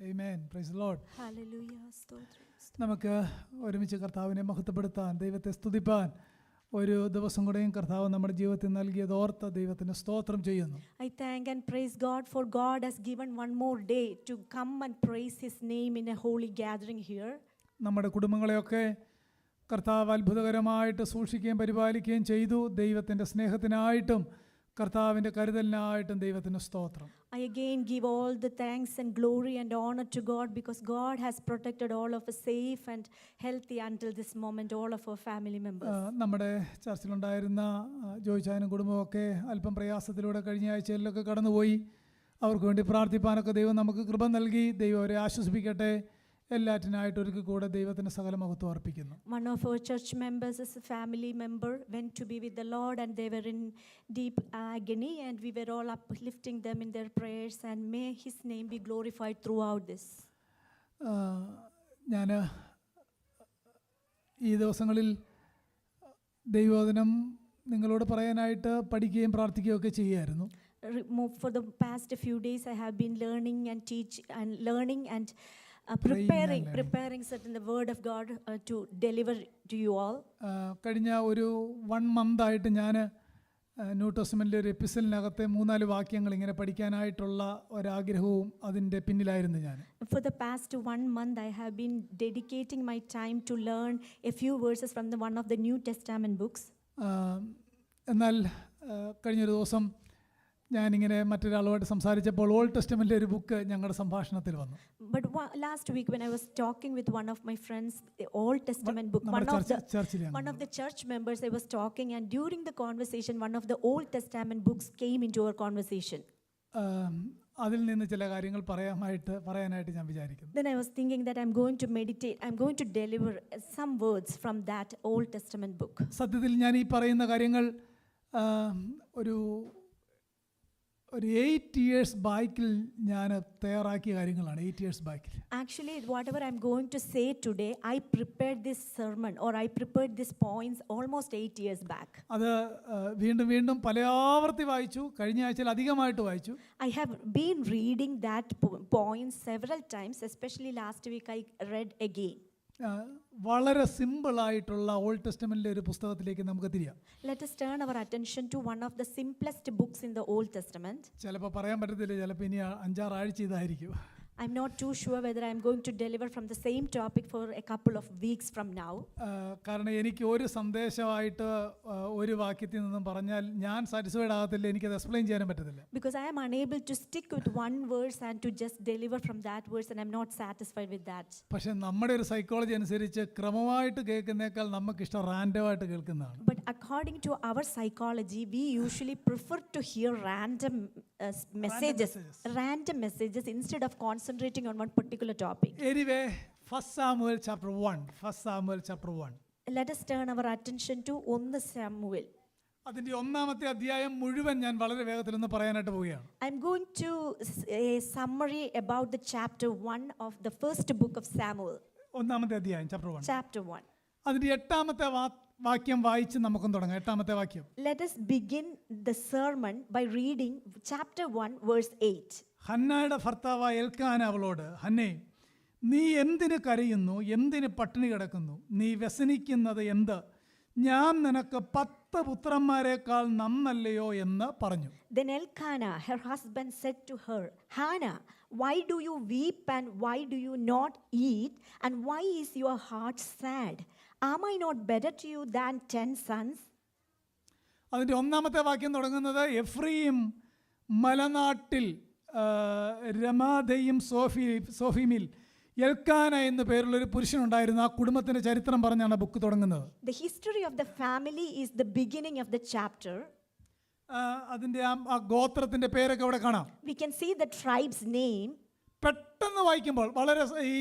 Amen. Praise the Lord. Hallelujah. നമുക്ക് ഒരുമിച്ച് കർത്താവിനെ മഹത്വപ്പെടുത്താൻ, ദൈവത്തെ സ്തുതിപ്പാൻ ഒരു ദിവസം കൂടെയും കർത്താവ് നമ്മുടെ ജീവിതത്തിൽ നൽകിയത് ഓർത്ത് ദൈവത്തിന് സ്തോത്രം ചെയ്യുന്നു. I thank and praise God for God has given one more day to come and praise His name in a holy gathering here. നമ്മുടെ കുടുംബങ്ങളെയൊക്കെ കർത്താവ് അത്ഭുതകരമായിട്ട് സൂക്ഷിക്കുകയും പരിപാലിക്കുകയും ചെയ്തു. ദൈവത്തിൻ്റെ സ്നേഹത്തിനായിട്ടും കർത്താവിൻ്റെ കരുതലിനായിട്ടും ദൈവത്തിന് സ്തോത്രം. I again give all the thanks and glory and honor to God because God has protected all of us safe and healthy until this moment, all of our family members. നമ്മുടെ ചർച്ചിലുണ്ടായിരുന്ന ജോയിച്ചാനും കുടുംബമൊക്കെ അല്പം പ്രയാസത്തിലൂടെ കഴിഞ്ഞ ആഴ്ചകളിലൊക്കെ കടന്നുപോയി. അവർക്ക് വേണ്ടി പ്രാർത്ഥിപ്പാനൊക്കെ ദൈവം നമുക്ക് കൃപ നൽകി. ദൈവം അവരെ ആശ്വസിപ്പിക്കട്ടെ. എല്ലാറ്റിനായിട്ട് ഒരിക്കൽ കൂടെ ദൈവത്തിന് സകല മഹത്വം അർപ്പിക്കുന്നു. One of our church members is a family member went to be with the Lord and they were in deep agony and we were all uplifting them in their prayers and may His name be glorified throughout this. ഞാൻ ഈ ദിവസങ്ങളിൽ ദൈവവചനം നിങ്ങളോട് പറയാനായിട്ട് പഠിക്കുകയും പ്രാർത്ഥിക്കുകയും ഒക്കെ ചെയ്യുമായിരുന്നു. For the past few days I have been learning and preparing certain the word of God to deliver to you all. കഴിഞ്ഞ ഒരു 1 month ആയിട്ട് ഞാൻ ന്യൂ ടെസ്റ്റ്മെന്റിലെ ഒരു എപ്പിസോഡിനകത്തെ 3-4 വാക്യങ്ങൾ ഇങ്ങനെ പഠിക്കാനായിട്ടുള്ള ഒരാഗ്രഹവും അതിൻ്റെ പിന്നിലായിരുന്നു ഞാൻ. For the past 1 month I have been dedicating my time to learn a few verses from one of the New Testament books. എന്നാൽ കഴിഞ്ഞൊരു ദിവസം ഞാനിങ്ങനെ മറ്റൊരാളുമായിട്ട് സംസാരിച്ചപ്പോൾ ഓൾഡ് ടെസ്റ്റമെന്റിലെ ഒരു ബുക്ക് ഞങ്ങളുടെ സംഭാഷണത്തിൽ വന്നു. But last week when I was talking with one of my friends, the Old Testament book, one of the church members I was talking, and during the conversation one of the Old Testament books came into our conversation. അതിൽ നിന്ന് ചില കാര്യങ്ങൾ പറയാനായിട്ട് ഞാൻ വിചാരിക്കുന്നു. Then I was thinking that I'm going to deliver some words from that Old Testament book. സത്യത്തിൽ ഞാൻ ഈ പറയുന്ന കാര്യങ്ങൾ ഒരു 8 years ബാക്കിൽ ഞാൻ തയ്യാറാക്കിയ കാര്യങ്ങളാണ്. 8 years ബാക്കിൽ. Actually, whatever I'm going to say today, I prepared this sermon or I prepared these points almost 8 years back. അത് വീണ്ടും പല ആവർത്തി വായിച്ചു. കഴിഞ്ഞ ആഴ്ചയിൽ അധികമായിട്ട് വായിച്ചു. I have been reading that point several times, especially last week I read again. വളരെ സിമ്പിളായിട്ടുള്ള ഓൾഡ് ടെസ്റ്റമെന്റിലെ ഒരു പുസ്തകത്തിലേക്ക് നമുക്ക് തിരിയാം. Let us turn our attention to one of the simplest books in the Old Testament. ചിലപ്പോൾ പറയാൻ പറ്റത്തില്ല, ചിലപ്പോൾ ഇനി 5-6 ആഴ്ച ഇതായിരിക്കും. I'm not too sure whether I'm going to deliver from the same topic for a couple of weeks from now. കാരണം എനിക്ക് ഒരു സന്ദേശമായിട്ട് ഒരു വാക്യത്തിൽ നിന്നും പറഞ്ഞാൽ ഞാൻ സാറ്റിസ്ഫൈഡ് ആകത്തില്ല, എനിക്കത് എക്സ്പ്ലെയിൻ ചെയ്യാനും പറ്റത്തില്ല. Because I am unable to stick with one verse and to just deliver from that verse and I'm not satisfied with that. പക്ഷേ നമ്മുടെ ഒരു സൈക്കോളജി അനുസരിച്ച് ക്രമമായിട്ട് കേൾക്കുന്നേക്കാൾ നമുക്ക് ഇഷ്ടം റാൻഡമായിട്ട് കേൾക്കുന്നതാണ്. But according to our psychology, we usually prefer to hear random messages instead of concentrating on one particular topic. Anyway, 1 Samuel chapter 1. Let us turn our attention to 1 Samuel. അതിന്റെ 1-ാമത്തെ അധ്യായം മുഴുവൻ ഞാൻ വളരെ വേഗത്തിൽ ഒന്ന് പറയാനായിട്ട് പോവുകയാണ്. I'm going to a summary about the chapter 1 of the first book of Samuel. 1-ാമത്തെ അധ്യായം chapter 1. അതിന്റെ 8-ാമത്തെ വാക്യം വായിച്ച് നമുക്കും തുടങ്ങാം. 8-ാമത്തെ വാക്യം. Let us begin the sermon by reading chapter 1 verse 8. ഹന്നയുടെ ഭർത്താവായ എൽക്കാന അവളോട്, ഹന്നേ, നീ എന്തിന് കരയുന്നു, എന്തിന് പട്ടിണി കിടക്കുന്നു, നീ വ്യസനിക്കുന്നത് എന്ത്? ഞാൻ നിനക്ക് 10 പുത്രന്മാരെക്കാൾ നന്നല്ലയോ എന്ന് പറഞ്ഞു. Then Elkanah, her husband, said to her, Hannah, why do you weep and why do you not eat? And why is your heart sad? Am I not better to you than 10 sons? അതിൻ്റെ 1-ാമത്തെ വാക്യം തുടങ്ങുന്നത്, Ephraim മലനാട്ടിൽ രമാദയും സോഫീമിൽ Elkanah എന്ന പേരുള്ള ഒരു പുരുഷനുണ്ടായിരുന്നു. ആ കുടുംബത്തിന്റെ ചരിത്രം പറഞ്ഞാണ് ബുക്ക് തുടങ്ങുന്നത്. The history of the family is the beginning of the chapter. അതിന്റെ ആ ഗോത്രത്തിന്റെ പേരൊക്കെ അവിടെ കാണാം. We can see the tribe's name. പെട്ടെന്ന് വായിക്കുമ്പോൾ വളരെ ഈ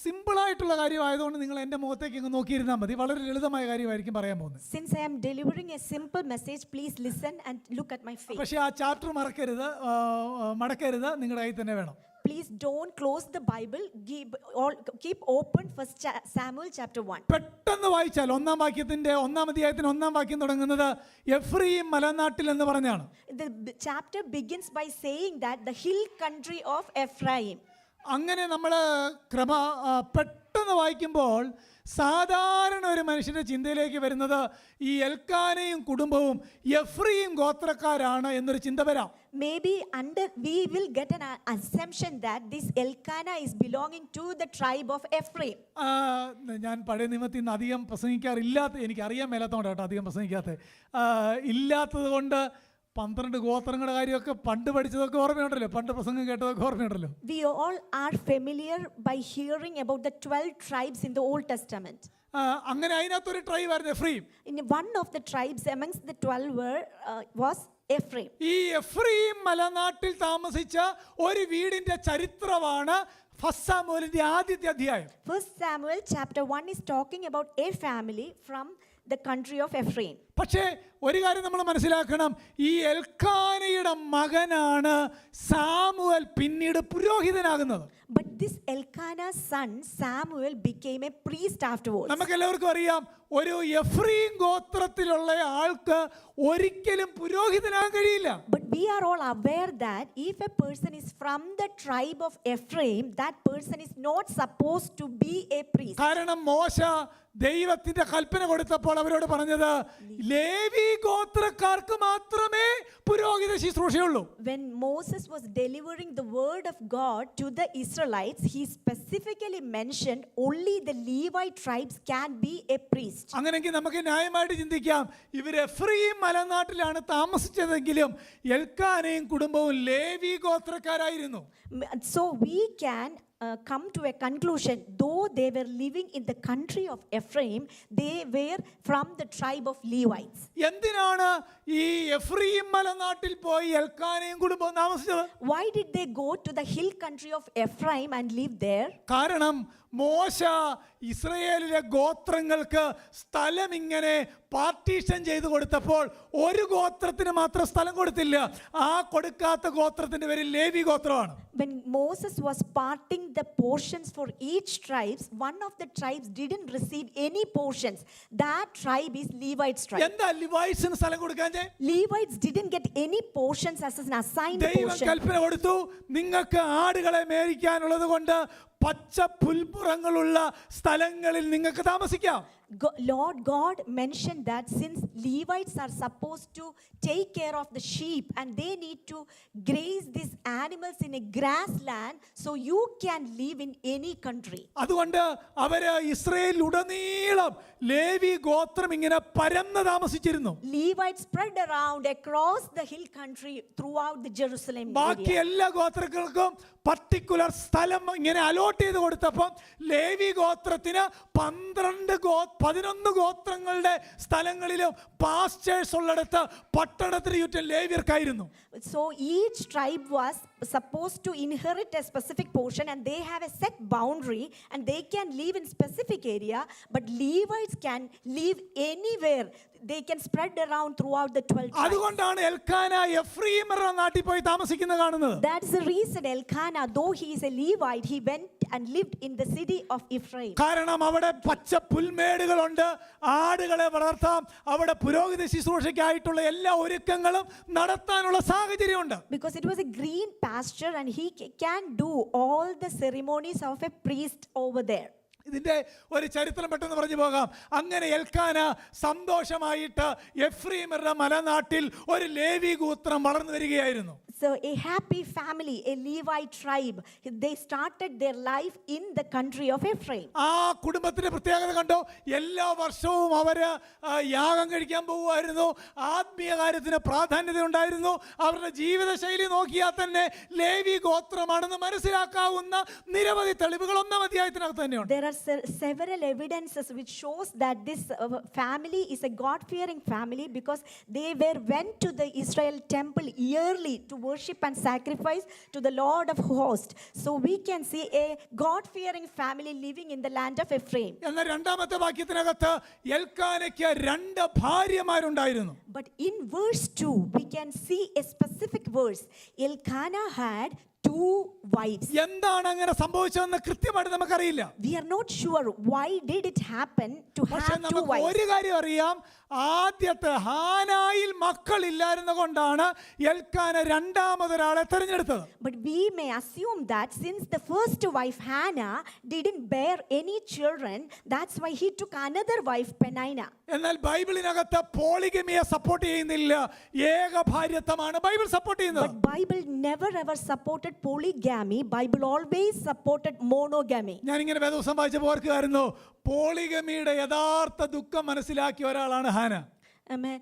സിമ്പിളായിട്ടുള്ള കാര്യമായതുകൊണ്ട് നിങ്ങൾ എൻ്റെ മുഖത്തേക്ക് ഇങ്ങ് നോക്കിയിരുന്നാൽ മതി. വളരെ ലളിതമായ കാര്യമായിരിക്കും പറയാൻ പോകുന്നത്. Since I am delivering a simple message, please listen and look at my face. പക്ഷേ ആ ചാപ്റ്റർ മടക്കരുത്, നിങ്ങളുടെ കയ്യിൽ തന്നെ വേണം. please don't close the Bible. Keep open First Samuel chapter 1. പെട്ടെന്ന് വായിച്ചാൽ ഒന്നാം വാക്യത്തിന്റെ 1-ാം അധ്യായത്തിന് 1-ാം വാക്യം തുടങ്ങുന്നത് എഫ്രയീം മലനാട്ടിൽ എന്ന് പറഞ്ഞാണ്. The chapter begins by saying that the hill country of Ephraim. അങ്ങനെ നമ്മൾ പെട്ടെന്ന് വായിക്കുമ്പോൾ സാധാരണ ഒരു മനുഷ്യൻ്റെ ചിന്തയിലേക്ക് വരുന്നത് ഈ എൽക്കാനയും കുടുംബവും എഫ്രയീം ഗോത്രക്കാരാണ് എന്നൊരു ചിന്ത വരാം. Maybe we will get an assumption that this Elkanah is belonging to the tribe of Ephraim. ഞാൻ പഴയ നിയമത്തിൽ നിന്ന് അധികം പ്രസംഗിക്കാറില്ലാത്ത, എനിക്കറിയാൻ മേലാത്തതുകൊണ്ട് കേട്ടോ അധികം പ്രസംഗിക്കാത്ത ഇല്ലാത്തത് കൊണ്ട് 12 ഗോത്രങ്ങളുടെ കാര്യമൊക്കെ പണ്ട് പഠിച്ചതൊക്കെ ഓർമ്മയുണ്ടല്ലോ, പണ്ട് പ്രസംഗം കേട്ടതൊക്കെ ഓർമ്മയുണ്ടല്ലോ. We all are familiar by hearing about the 12 tribes in the Old Testament. അങ്ങനെ അതിനകത്തൊരു ട്രൈബ് ആയിരുന്നു Ephraim. In one of the tribes amongst the 12 was Ephraim. ഈ എഫ്രയീം മലനാട്ടിൽ താമസിച്ച ഒരു വീടിന്റെ ചരിത്രമാണ് ഫസ്റ്റ് സാമുവേലിന്റെ ആദ്യത്തെ അധ്യായം. First Samuel chapter 1 is talking about a family from the country of Ephraim. പക്ഷേ ഒരു കാര്യം നമ്മൾ മനസ്സിലാക്കണം, ഈ എൽക്കാനയുടെ മകനാണ് സാമുവേൽ പിന്നീട് പുരോഹിതനാകുന്നത്. But this Elkanah's son Samuel became a priest afterwards. നമുക്ക് എല്ലാവർക്കും അറിയാം, ഒരു എഫ്രയീം ഗോത്രത്തിലുള്ള ആൾക്ക് ഒരിക്കലും പുരോഹിതനാകാൻ കഴിയില്ല. But we are all aware that if a person is from the tribe of Ephraim, that person is not supposed to be a priest. കാരണം മോശ ദൈവത്തിന്റെ കൽപ്പന കൊടുത്തപ്പോൾ അവരോട് പറഞ്ഞത് ലേവി ഗോത്രക്കാർക്ക് മാത്രമേ പുരോഹിത ശുശ്രൂഷയുള്ളൂ. When Moses was delivering the word of God to the Israelites, he specifically mentioned only the Levite tribes can be a priest. അങ്ങനെയെങ്കിൽ നമുക്ക് ന്യായമായിട്ട് ചിന്തിക്കാം, ഇവർ എഫ്രയീം മലനാട്ടിലാണ് താമസിച്ചതെങ്കിലും എൽക്കാനയും കുടുംബവും Levi ഗോത്രക്കാരായിരുന്നു. So we can come to a conclusion, though they were living in the country of Ephraim, they were from the tribe of Levites. എന്തിനാണ് ഈ Ephraim മലനാട്ടിൽ പോയി എൽക്കാനയും കുടുംബവും താമസിച്ചത്? Why did they go to the hill country of Ephraim and live there? കാരണം മോശ ഇസ്രയേലിലെ ഗോത്രങ്ങൾക്ക് സ്ഥലം ഇങ്ങനെ പാർട്ടീഷൻ ചെയ്തു കൊടുത്തപ്പോൾ ഒരു ഗോത്രത്തിന് മാത്രം സ്ഥലം കൊടുത്തില്ല. ആ കൊടുക്കാത്ത ഗോത്രത്തിന്റെ പേര് Levi ഗോത്രമാണ്. When Moses was parting the portions for each tribes, one of the tribes didn't receive any portions. That tribe is Levites tribe. എന്താ ലിവൈറ്റ്സിന് സ്ഥലം കൊടുക്കാഞ്ഞേ? Levites didn't get any portions as an assigned ദൈവം portion. കൽപ്പന കൊടുത്തു, നിങ്ങൾക്ക് ആടുകളെ മേയ്ക്കാനുള്ളത് കൊണ്ട് പച്ച പുൽപ്പുറങ്ങളുള്ള സ്ഥലങ്ങളിൽ നിങ്ങൾക്ക് താമസിക്കാം. Lord God mentioned that since Levites are supposed to take care of the sheep and they need to graze these animals in a grassland, so you can live in any country. അതുകൊണ്ട് അവര് ഇസ്രായേലിൽ ഉടനീളം ലേവി ഗോത്രം ഇങ്ങനെ പരന്ന് താമസിച്ചിരുന്നു. Levites spread around across the hill country throughout the Jerusalem ബാക്കി area. എല്ലാ ഗോത്രങ്ങൾക്കും പർട്ടിക്കുലർ സ്ഥലം ഇങ്ങനെ അലോട്ട് ചെയ്ത് കൊടുത്തപ്പോൾ ലേവി ഗോത്രത്തിന് 11 ഗോത്രങ്ങളുടെ സ്ഥലങ്ങളിലും പാസ്റ്റേഴ്സ് ഉള്ളിടത്ത് പട്ടണത്തിന് ചുറ്റും ലേവ്യർക്കായിരുന്നു. So each tribe was supposed to inherit a specific portion and they have a set boundary and they can live in specific area, but Levites can live anywhere. They can spread around throughout the 12 tribes. അതുകൊണ്ടാണ് Elkanah എഫ്രയീമരുടെ നാട്ടിൽ പോയി താമസിക്കുന്നത് കാണുന്നത്. That's the reason Elkanah, though he is a Levite, he went and lived in the city of Ephraim. കാരണം അവിടെ പച്ച പുൽമേടുകളുണ്ട്, ആടുകളെ വളർത്താം, അവിടെ പുരോഹിത ശുശ്രൂഷയ്ക്കായിട്ടുള്ള എല്ലാ ഒരുക്കങ്ങളും നടത്താനുള്ള സാഹചര്യമുണ്ട്. Because it was a green pasture and he can do all the ceremonies of a priest over there. ഇതിന്റെ ഒരു ചരിത്രം പെട്ടെന്ന് പറഞ്ഞു പോകാം. അങ്ങനെ എൽക്കാന സന്തോഷമായിട്ട് എഫ്രയീമരുടെ മലനാട്ടിൽ ഒരു ലേവി ഗോത്രം വളർന്നു വരികയായിരുന്നു. So a happy family, a Levite tribe, they started their life in the country of Ephraim. ആ കുടുംബത്തിന്റെ പ്രത്യേകത കണ്ടോ? എല്ലാ വർഷവും അവര് യാഗം കഴിക്കാൻ പോകുമായിരുന്നു. ആത്മീയ കാര്യത്തിന് പ്രാധാന്യത ഉണ്ടായിരുന്നു. അവരുടെ ജീവിതശൈലി നോക്കിയാൽ തന്നെ ലേവി ഗോത്രമാണെന്ന് മനസ്സിലാക്കാവുന്ന നിരവധി തെളിവുകൾ 1-ാം അധ്യായത്തിനകത്ത് തന്നെയുണ്ട്. There are several evidences which shows that this family is a God-fearing family because they went to the Israel temple yearly to worship and sacrifice to the Lord of hosts. So we can see a God-fearing family living in the land of Ephraim. എന്നാൽ 2-ാമത്തെ വാക്യത്തിനകത്ത് എൽക്കാനയ്ക്ക് 2 ഭാര്യമാരുണ്ടായിരുന്നു. But in verse 2 we can see a specific verse. Elkanah had 2 wives. എന്താണ് അങ്ങനെ സംഭവിച്ചതെന്ന് കൃത്യമായിട്ട് നമുക്കറിയില്ല. We are not sure why did it happen to പക്ഷെ have 2 നമുക്ക് wives. ഒരു കാര്യം അറിയാം, ആദ്യത്തെ ഹാനായിൽ മക്കളില്ലായിരുന്ന കൊണ്ടാണ് എൽക്കാന രണ്ടാമതൊരാളെ തെരഞ്ഞെടുത്തത്. But we may assume that since the first wife Hannah didn't bear any children, that's why he took another wife Penina. എന്നാൽ ബൈബിളിനകത്ത് പോളിഗമിയെ support ചെയ്യുന്നില്ല, ഏകഭാര്യത്വമാണ് ബൈബിൾ സപ്പോർട്ട് ചെയ്യുന്നത്. But Bible never ever supported polygamy. Bible always supported monogamy. ഞാനിങ്ങനെ വേദപുസ്തകം വായിച്ചപ്പോൾ ഓർക്കുകയായിരുന്നു, പോളിഗമിയുടെ യഥാർത്ഥ ദുഃഖം മനസ്സിലാക്കിയ ഒരാളാണ് ഹാന. Amen.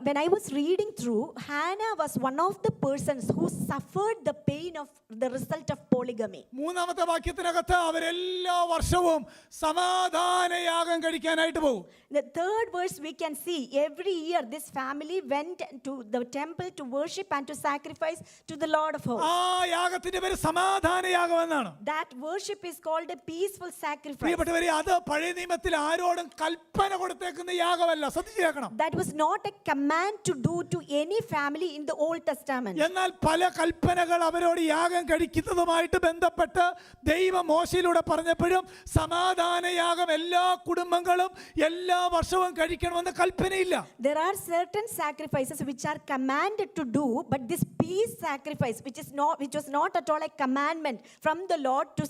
When I was reading through, Hannah was one of the persons who suffered the pain of the result of polygamy. മൂന്നാമത്തെ വാക്യത്തിനകത്ത് അവരെല്ലാ വർഷവും സമാധാനയാഗം കഴിക്കാനായിട്ട് പോകും. The third verse we can see every year this family went to the temple to worship and to sacrifice to the Lord of hosts. ആ യാഗത്തിന്റെ പേര് സമാധാനയാഗം എന്നാണ്. That worship is called a peaceful sacrifice. പ്രിയപ്പെട്ടവരെ, അത് പഴയ നിയമത്തിൽ ആരോടും കൽപ്പന കൊടുത്തേക്കുന്ന യാഗമല്ല, ശ്രദ്ധിച്ചു കേൾക്കണം. That was not a command to do to any family in the Old Testament. എന്നാൽ പല കൽപ്പനകൾ അവരോട് യാഗം കഴിക്കുന്നതുമായിട്ട് ബന്ധപ്പെട്ട് ദൈവം മോശയിലൂടെ പറഞ്ഞപ്പോഴും സമാധാനയാഗം എല്ലാ കുടുംബങ്ങളും എല്ലാ വർഷവും കഴിക്കണമെന്ന് കൽപ്പനയില്ല. There are certain sacrifices which are commanded to do, but this peace sacrifice, which was not at all a commandment from the Lord to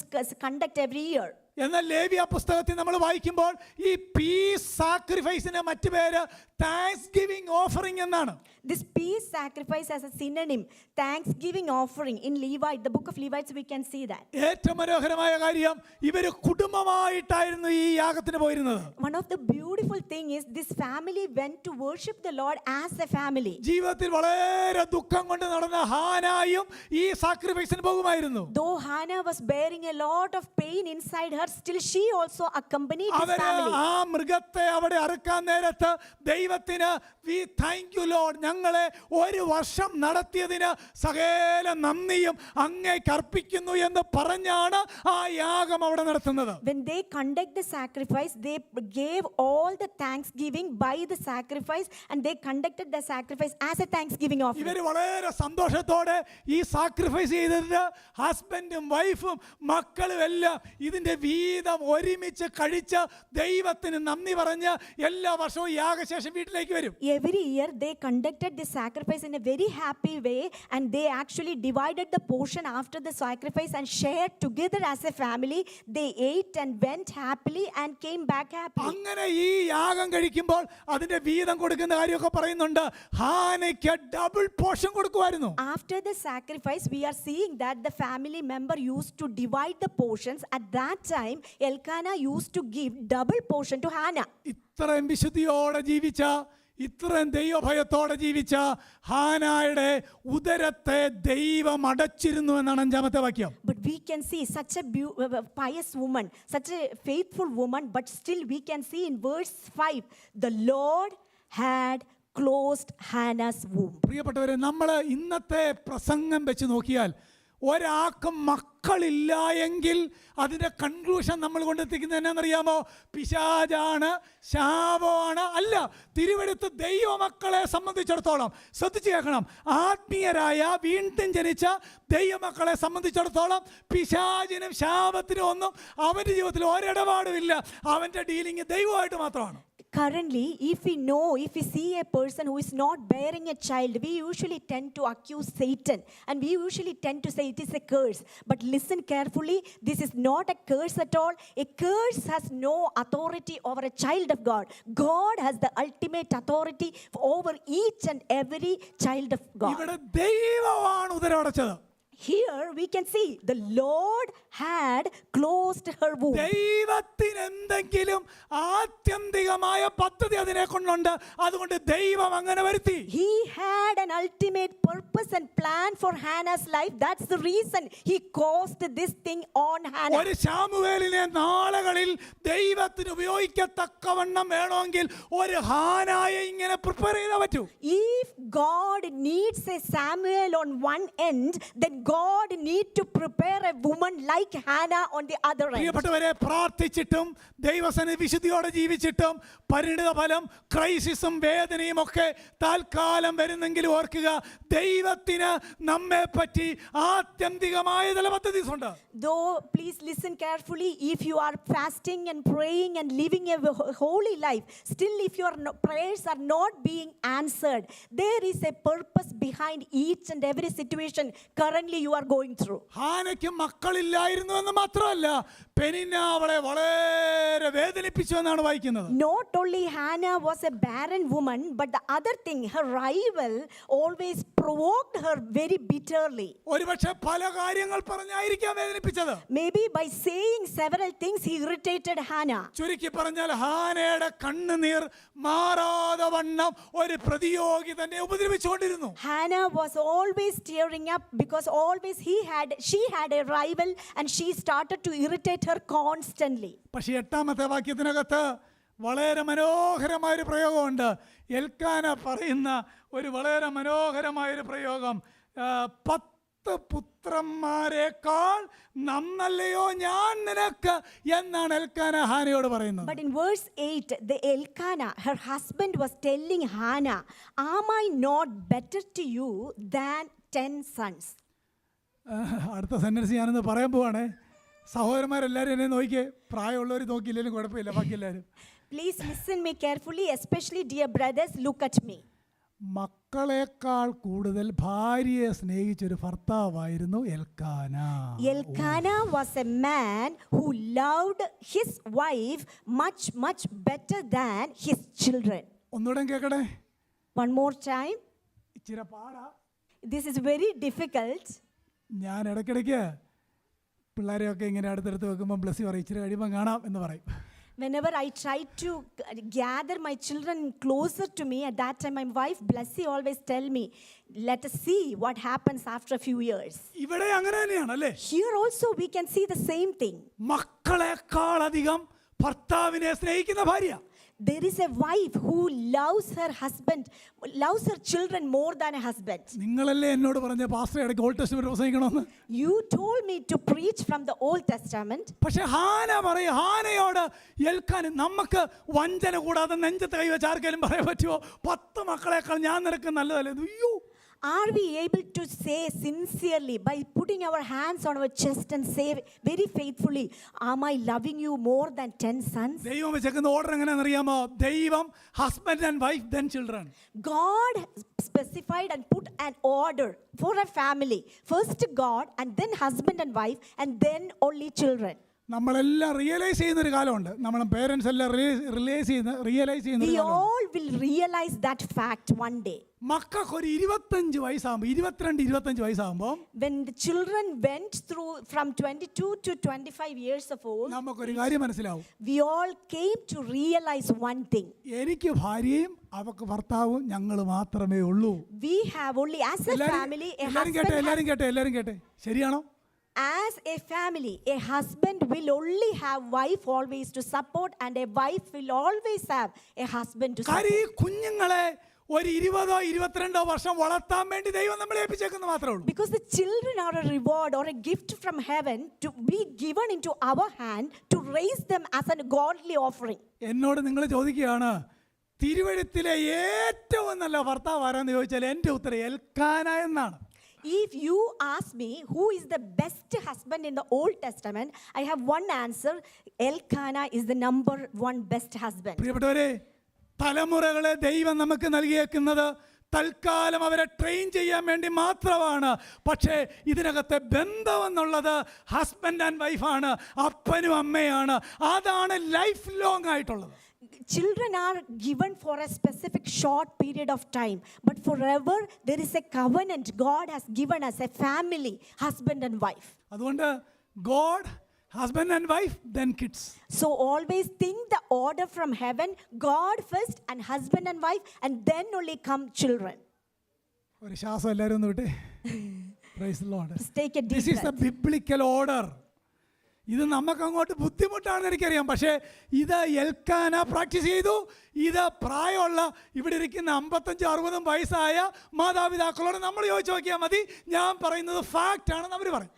conduct every year. എന്നാൽ ലേവ്യ പുസ്തകത്തിൽ നമ്മൾ വായിക്കുമ്പോൾ ഈ പീസ് സാക്രിഫൈസിന് മറ്റു പേര് താങ്ക്സ് ഗിവിംഗ് ഓഫറിംഗ് എന്നാണ്. This peace sacrifice as a synonym, thanksgiving offering in Levite, the book of Levites, we can see that. ഏറ്റവും മനോഹരമായ കാര്യം, ഇവര് കുടുംബമായിട്ടായിരുന്നു ഈ യാഗത്തിന് പോയിരുന്നത്. One of the beautiful thing is this family went to worship the Lord as a family. ജീവിതത്തിൽ വളരെ ദുഃഖം കൊണ്ട് നടന്ന ഹാനായും ഈ സാക്രിഫൈസിന് പോകുമായിരുന്നു. Though Hannah was bearing a lot of pain inside her, still she also accompanied his family. ആ മൃഗത്തെ അവിടെ അറുക്കാൻ നേരത്ത് ദൈവത്തിന് we thank you Lord, ഞങ്ങളെ ഒരു വർഷം നടത്തിയതിന് സകല നന്ദിയും അങ്ങേക്ക് അർപ്പിക്കുന്നു എന്ന് പറഞ്ഞാണ് ആ യാഗം അവിടെ നടത്തുന്നത്. When they conduct the sacrifice, they gave all the thanksgiving by the sacrifice, and they conducted the sacrifice as a thanksgiving offering. ഇവര് വളരെ സന്തോഷത്തോടെ ഈ സാക്രിഫൈസ് ചെയ്തിട്ട് ഹസ്ബൻഡും വൈഫും മക്കളും എല്ലാം ഇതിന്റെ വീതം ഒരുമിച്ച് കഴിച്ച് ദൈവത്തിന് നന്ദി പറഞ്ഞ് എല്ലാ വർഷവും യാഗശേഷം വീട്ടിലേക്ക് വരും. Every year they conducted this sacrifice in a very happy way, and they actually divided the portion after the sacrifice and shared together as a family. They ate and went happily and came back happily. അങ്ങനെ ഈ യാഗം കഴിക്കുമ്പോൾ അതിന്റെ വീതം കൊടുക്കുന്ന കാര്യമൊക്കെ പറയുന്നുണ്ട്. ഹാനയ്ക്ക് double portion കൊടുക്കുമായിരുന്നു. After the sacrifice, we are seeing that the family member used to divide the portions. At that time, Elkanah used to give double portion to Hannah. ഇത്രയും വിശുദ്ധിയോടെ ജീവിച്ച, ഇത്രയും ദൈവഭയത്തോടെ ജീവിച്ച ഹാനായുടെ ഉദരത്തെ ദൈവം അടച്ചിരുന്നു എന്നാണ് 5-ാമത്തെ വാക്യം. But we can see such a pious woman, such a faithful woman, but still we can see in verse 5, the Lord had closed Hannah's womb. പ്രിയപ്പെട്ടവരെ, നമ്മൾ ഇന്നത്തെ പ്രസംഗം വെച്ച് നോക്കിയാൽ ഒരാൾക്ക് മക്കളില്ല എങ്കിൽ അതിൻ്റെ കൺക്ലൂഷൻ നമ്മൾ കൊണ്ടെത്തിക്കുന്നത് എന്നാണെന്നറിയാമോ? പിശാചാണ്, ശാപമാണ്. അല്ല, തിരുവെടുത്ത് ദൈവമക്കളെ സംബന്ധിച്ചിടത്തോളം ശ്രദ്ധിച്ചു കേൾക്കണം. ആത്മീയരായ വീണ്ടും ജനിച്ച ദൈവമക്കളെ സംബന്ധിച്ചിടത്തോളം പിശാചിനും ശാപത്തിനും ഒന്നും അവൻ്റെ ജീവിതത്തിൽ ഒരിടപാടുമില്ല. അവൻ്റെ ഡീലിംഗ് ദൈവമായിട്ട് മാത്രമാണ്. Currently, if we see a person who is not bearing a child, we usually tend to accuse Satan, and we usually tend to say it is a curse. But listen carefully, this is not a curse at all. A curse has no authority over a child of God. God has the ultimate authority over each and every child of God. ഇവിടെ ദൈവമാണ് ഉദരമടച്ചത്. Here we can see the Lord had closed her womb. ദൈവത്തിന് എന്തെങ്കിലും ആത്യന്തികമായ പദ്ധതി അതിനെ കൊണ്ടുണ്ട്. അതുകൊണ്ട് ദൈവം അങ്ങനെ വരുത്തി. He had an ultimate purpose and plan for Hannah's life. That's the reason he caused this thing on Hannah. ഒരു ശമൂവേലിനെ നാളുകളിൽ ദൈവത്തിന് ഉപയോഗിക്കത്തക്കവണ്ണം വേണമെങ്കിൽ ഒരു ഹാനായെ ഇങ്ങനെ പ്രിപ്പയർ ചെയ്താൽ പറ്റൂ. If God needs a Samuel on one end, then God need to prepare a woman like Hannah on the other end. പ്രിയപ്പെട്ടവരെ, പ്രാർത്ഥിച്ചിട്ടും ദൈവസന്നിധി വിശുദ്ധിയോടെ ജീവിച്ചിട്ടും പരിണിത ഫലം ക്രൈസിസും വേദനയും ഒക്കെ താൽക്കാലം വരുന്നെങ്കിലും ഓർക്കുക, ദൈവത്തിന് നമ്മെ പറ്റി ആത്യന്തികമായ ചില പദ്ധതിയുണ്ട്. Though, please listen carefully, if you are fasting and praying and living a holy life, still if your prayers are not being answered, there is a purpose behind each and every situation currently you are going through. ഹാനയ്ക്ക് മക്കളില്ലായിരുന്നു എന്ന് മാത്രമല്ല, പെനിന്ന അവളെ വളരെ വേദനിപ്പിച്ചു എന്നാണ് വായിക്കുന്നത്. Not only Hannah was a barren woman, but the other thing, her rival always provoked her very bitterly. ഒരുപക്ഷെ പല കാര്യങ്ങൾ പറഞ്ഞായിരിക്കാം വേദനിപ്പിച്ചത്. Maybe by saying several things he irritated Hannah. ചുരുക്കി പറഞ്ഞാൽ ഹാനയുടെ കണ്ണുനീർ മാറാതെ വണ്ണം ഒരു പ്രതിയോഗി തന്നെ ഉപദ്രവിച്ചുകൊണ്ടിരുന്നു. Hannah was always tearing up because always she had a rival and she started to irritate her constantly. പക്ഷേ 8ാമത്തെ വാക്യത്തിനകത്ത് വളരെ മനോഹരമായൊരു പ്രയോഗമുണ്ട്. എൽക്കാന പറയുന്ന ഒരു വളരെ മനോഹരമായൊരു പ്രയോഗം, 10 പുത്രന്മാരെക്കാൾ നന്നല്ലയോ ഞാൻ നിനക്ക് എന്നാണ് എൽക്കാന ഹാനയോട് പറയുന്നത്. But in verse 8, the Elkanah, her husband, was telling Hannah, am I not better to you than 10 sons? അടുത്ത സെന്റൻസ് ഞാനൊന്ന് പറയാൻ പോവാണേ. സഹോദരന്മാരെല്ലാവരും എന്നെ നോക്കിയേ, പ്രായമുള്ളവർ നോക്കിയില്ലെങ്കിലും കുഴപ്പമില്ല, ബാക്കി എല്ലാവരും. Please listen me carefully, especially dear brothers, look at me. മക്കളെക്കാൾ കൂടുതൽ ഭാര്യയെ സ്നേഹിച്ചൊരു ഭർത്താവായിരുന്നു Elkanah. Elkanah was a man who loved his wife much better than his children. ഒന്നുകൂടെ കേൾക്കട്ടെ. One more time. ഇച്ചിരി പാടാ. This is very difficult. ഞാൻ ഇടയ്ക്കിടയ്ക്ക് പിള്ളേരെയൊക്കെ ഇങ്ങനെ അടുത്തടുത്ത് വെക്കുമ്പോൾ ബ്ലസ്സി പറയും, ഇച്ചിരി കഴിയുമ്പോൾ കാണാം എന്ന് പറയും. Whenever I try to gather my children closer to me, at that time my wife Blessy always tell me, let us see what happens after a few years. ഇവിടെ അങ്ങനെ തന്നെയാണ് അല്ലേ? Here also we can see the same thing. മക്കളെക്കാൾ അധികം ഭർത്താവിനെ സ്നേഹിക്കുന്ന ഭാര്യ. There is a wife who loves her husband, loves her children more than a husband. നിങ്ങളല്ലേ എന്നോട് പറഞ്ഞ പാസ്റ്റർ ഇടയ്ക്ക് ഓൾഡ് ടെസ്റ്റ്മെന്റ് പ്രസംഗിക്കണമെന്ന്? You told me to preach from the Old Testament. പക്ഷെ ഹാനയോട് എൽക്കാൻ, നമുക്ക് വഞ്ചന കൂടാതെ നെഞ്ചത്ത് കൈവച്ച് ആർക്കെങ്കിലും പറയാൻ പറ്റുമോ 10 മക്കളെക്കാൾ ഞാൻ നിനക്ക് നല്ലതല്ലേ? അയ്യോ, Are we able to say sincerely by putting our hands on our chest and say very faithfully, am I loving you more than 10 sons? ദൈവം വെച്ചേക്കുന്ന ഓർഡർ എങ്ങനെയാണെന്ന് അറിയാമോ? ദൈവം husband and wife then children. God specified and put an order for a family. First God and then husband and wife and then only children. നമ്മളെല്ലാം realise ചെയ്യുന്ന ഒരു കാലമുണ്ട്. നമ്മളെ parents എല്ലാം റിയലൈസ് ചെയ്യുന്ന We all will realize that fact one day. മക്കൾക്ക് ഒരു 25 വയസ്സാകുമ്പോൾ 22-25 വയസ്സാകുമ്പോൾ When the children went through from 22 to 25 years of old, നമുക്കൊരു കാര്യം മനസ്സിലാവും. we all came to realize one thing. എനിക്ക് ഭാര്യയും അവക്ക് ഭർത്താവും ഞങ്ങൾ മാത്രമേ ഉള്ളൂ. We have only as a family a എല്ലാരും കേട്ടെ ശരിയാണോ? As a family, a husband will only have wife always to support and a wife will always have a husband to support. ഈ കുഞ്ഞുങ്ങളെ ഒരു 20-22 വർഷം വളർത്താൻ വേണ്ടി ദൈവം നമ്മളെ ഏൽപ്പിച്ചേക്കുന്നു മാത്രമേ ഉള്ളൂ. Because the children are a reward or a gift from heaven to be given into our hand to raise them as a godly offering. എന്നോട് നിങ്ങൾ ചോദിക്കുകയാണ്, തിരുവെഴുത്തിലെ ഏറ്റവും നല്ല ഭർത്താവ് ആരാന്ന് ചോദിച്ചാൽ എൻ്റെ ഉത്തരം എൽക്കാന എന്നാണ്. If you ask me who is the best husband in the Old Testament, I have one answer. Elkanah is the number 1 best husband. പ്രിയപ്പെട്ടവരെ, തലമുറകളെ ദൈവം നമുക്ക് നൽകിയേക്കുന്നത് തൽക്കാലം അവരെ ട്രെയിൻ ചെയ്യാൻ വേണ്ടി മാത്രമാണ്. പക്ഷേ ഇതിനകത്തെ ബന്ധം എന്നുള്ളത് ഹസ്ബൻഡ് ആൻഡ് വൈഫാണ്, അപ്പനും അമ്മയാണ്. അതാണ് ലൈഫ് ലോങ് ആയിട്ടുള്ളത്. Children are given for a specific short period of time, but forever there is a covenant. God has given us a family, husband and wife. അതുകൊണ്ട് God, husband and wife, then kids. So always think the order from heaven, God first and husband and wife, and then only come children. ഒരു ശ്വാസം എല്ലാവരും ഒന്ന് വിട്ടേ. Praise the Lord. Just take a deep This is the breath. biblical order. ഇത് നമുക്ക് അങ്ങോട്ട് ബുദ്ധിമുട്ടാണെന്ന് എനിക്കറിയാം. പക്ഷേ ഇത് എൽക്കാന പ്രാക്ടീസ് ചെയ്തു. ഇത് പ്രായമുള്ള ഇവിടെ ഇരിക്കുന്ന 55-60 വയസ്സായ മാതാപിതാക്കളോട് നമ്മൾ ചോദിച്ചു നോക്കിയാൽ മതി. ഞാൻ പറയുന്നത് ഫാക്റ്റ് ആണെന്ന് അവർ പറയും.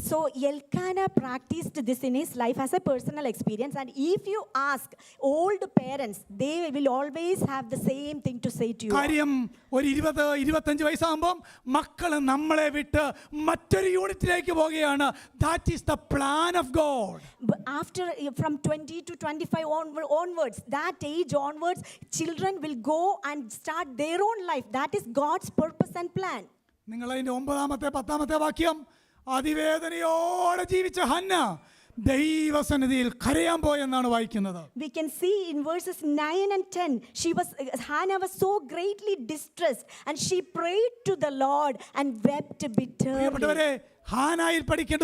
So Elkanah practiced this in his life as a personal experience, and if you ask old parents, they will always have the same thing to say to you. കാര്യം ഒരു 20-25 വയസ്സാകുമ്പോൾ മക്കൾ നമ്മളെ വിട്ട് മറ്റൊരു യൂണിറ്റിലേക്ക് പോവുകയാണ്. That is the plan of God. But after from 20 to 25 onwards, that age onwards, children will go and start their own life. That is God's purpose and plan. നിങ്ങൾ അതിൻ്റെ 9-ാമത്തെ 10-ാമത്തെ വാക്യം, അതിവേദനയോടെ ജീവിച്ച ഹന്ന ദൈവസന്നിധിയിൽ കരയാൻ പോയെന്നാണ് വായിക്കുന്നത്. We can see in verses 9 and 10, Hannah was so greatly distressed and she prayed to the Lord and wept bitterly. പ്രിയപ്പെട്ടവരെ, ഹാനായിൽ പഠിക്കേണ്ട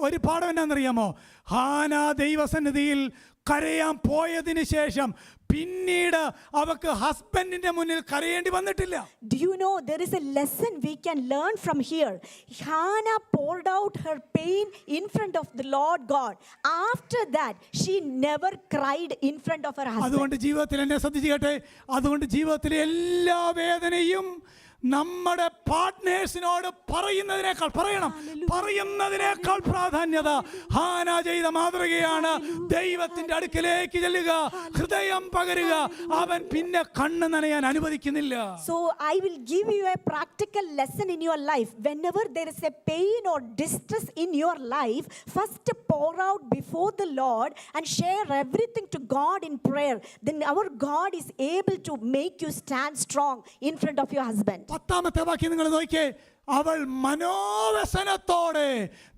ഒരു പാഠം എന്നാണെന്നറിയാമോ? ഹാന ദൈവസന്നിധിയിൽ കരയാൻ പോയതിന് ശേഷം പിന്നീട് അവക്ക് ഹസ്ബൻഡിന്റെ മുന്നിൽ കരയേണ്ടി വന്നിട്ടില്ല. Do you know there is a lesson we can learn from here? Hannah poured out her pain in front of the Lord God. After that, she never cried in front of her husband. അതുകൊണ്ട് ജീവിതത്തിൽ എന്നെ ശ്രദ്ധിച്ചു കേട്ടെ, അതുകൊണ്ട് ജീവിതത്തിലെ എല്ലാ വേദനയും നമ്മുടെ പാർട്ട്നേഴ്സിനോട് പറയുന്നതിനേക്കാൾ പ്രാധാന്യത ഹാന ചെയ്ത മാതൃകയാണ്. ദൈവത്തിന്റെ അടുക്കലേക്ക് ചെല്ലുക, ഹൃദയം പകരുക, അവൻ പിന്നെ കണ്ണ് നനയാൻ അനുവദിക്കുന്നില്ല. So I will give you a practical lesson in your life. Whenever there is a pain or distress in your life, first pour out before the Lord and share everything to God in prayer. Then our God is able to make you stand strong in front of your husband. 10-ാമത്തെ വാക്യം നിങ്ങൾ നോക്കിയേ, അവൾ മനോവ്യസനത്തോടെ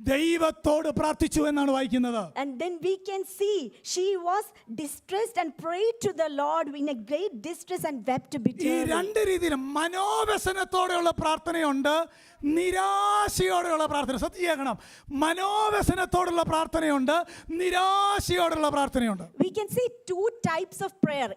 ദൈവത്തോട് പ്രാർത്ഥിച്ചു എന്നാണ് വായിക്കുന്നത്. And then we can see she was distressed and prayed to the Lord in a great distress and wept bitterly. ഈ രണ്ട് രീതിയിലും മനോവ്യസനത്തോടെയുള്ള പ്രാർത്ഥനയുണ്ട്, നിരാശയോടെയുള്ള പ്രാർത്ഥന. ശ്രദ്ധിക്കണം, മനോവ്യസനത്തോടുള്ള പ്രാർത്ഥനയുണ്ട്, നിരാശയോടുള്ള പ്രാർത്ഥനയുണ്ട്. We can see two types of prayer.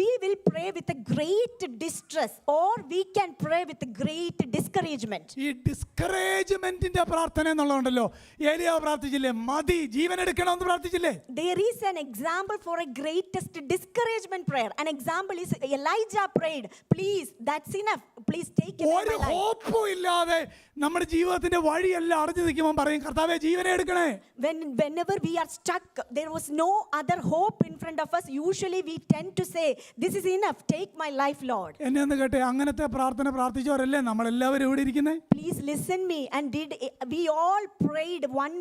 We will pray with a great distress, or we can pray with a great discouragement. ഈ ഡിസ്കറേജ്മെന്റിന്റെ പ്രാർത്ഥന എന്നുള്ളതുണ്ടല്ലോ. ഏലിയാവ് പ്രാർത്ഥിച്ചില്ലേ, മതി ജീവൻ എടുക്കണമെന്ന് പ്രാർത്ഥിച്ചില്ലേ? There is an example for a greatest discouragement prayer. An example is Elijah prayed, please, that's enough, please take away my ഒരു life. ഹോപ്പും ഇല്ലാതെ നമ്മുടെ ജീവിതത്തിന്റെ വഴിയെല്ലാം അടഞ്ഞു നിൽക്കുമ്പോൾ പറയും, കർത്താവേ ജീവനെ എടുക്കണേ. Whenever we are stuck, there was no other hope in front of us, usually we tend to say, this is enough, take my life, Lord. എന്നെ ഒന്ന് കേട്ടെ, അങ്ങനത്തെ പ്രാർത്ഥന പ്രാർത്ഥിച്ചവരല്ലേ നമ്മളെല്ലാവരും ഇവിടെ ഇരിക്കുന്നത്? Please listen me. And we all prayed one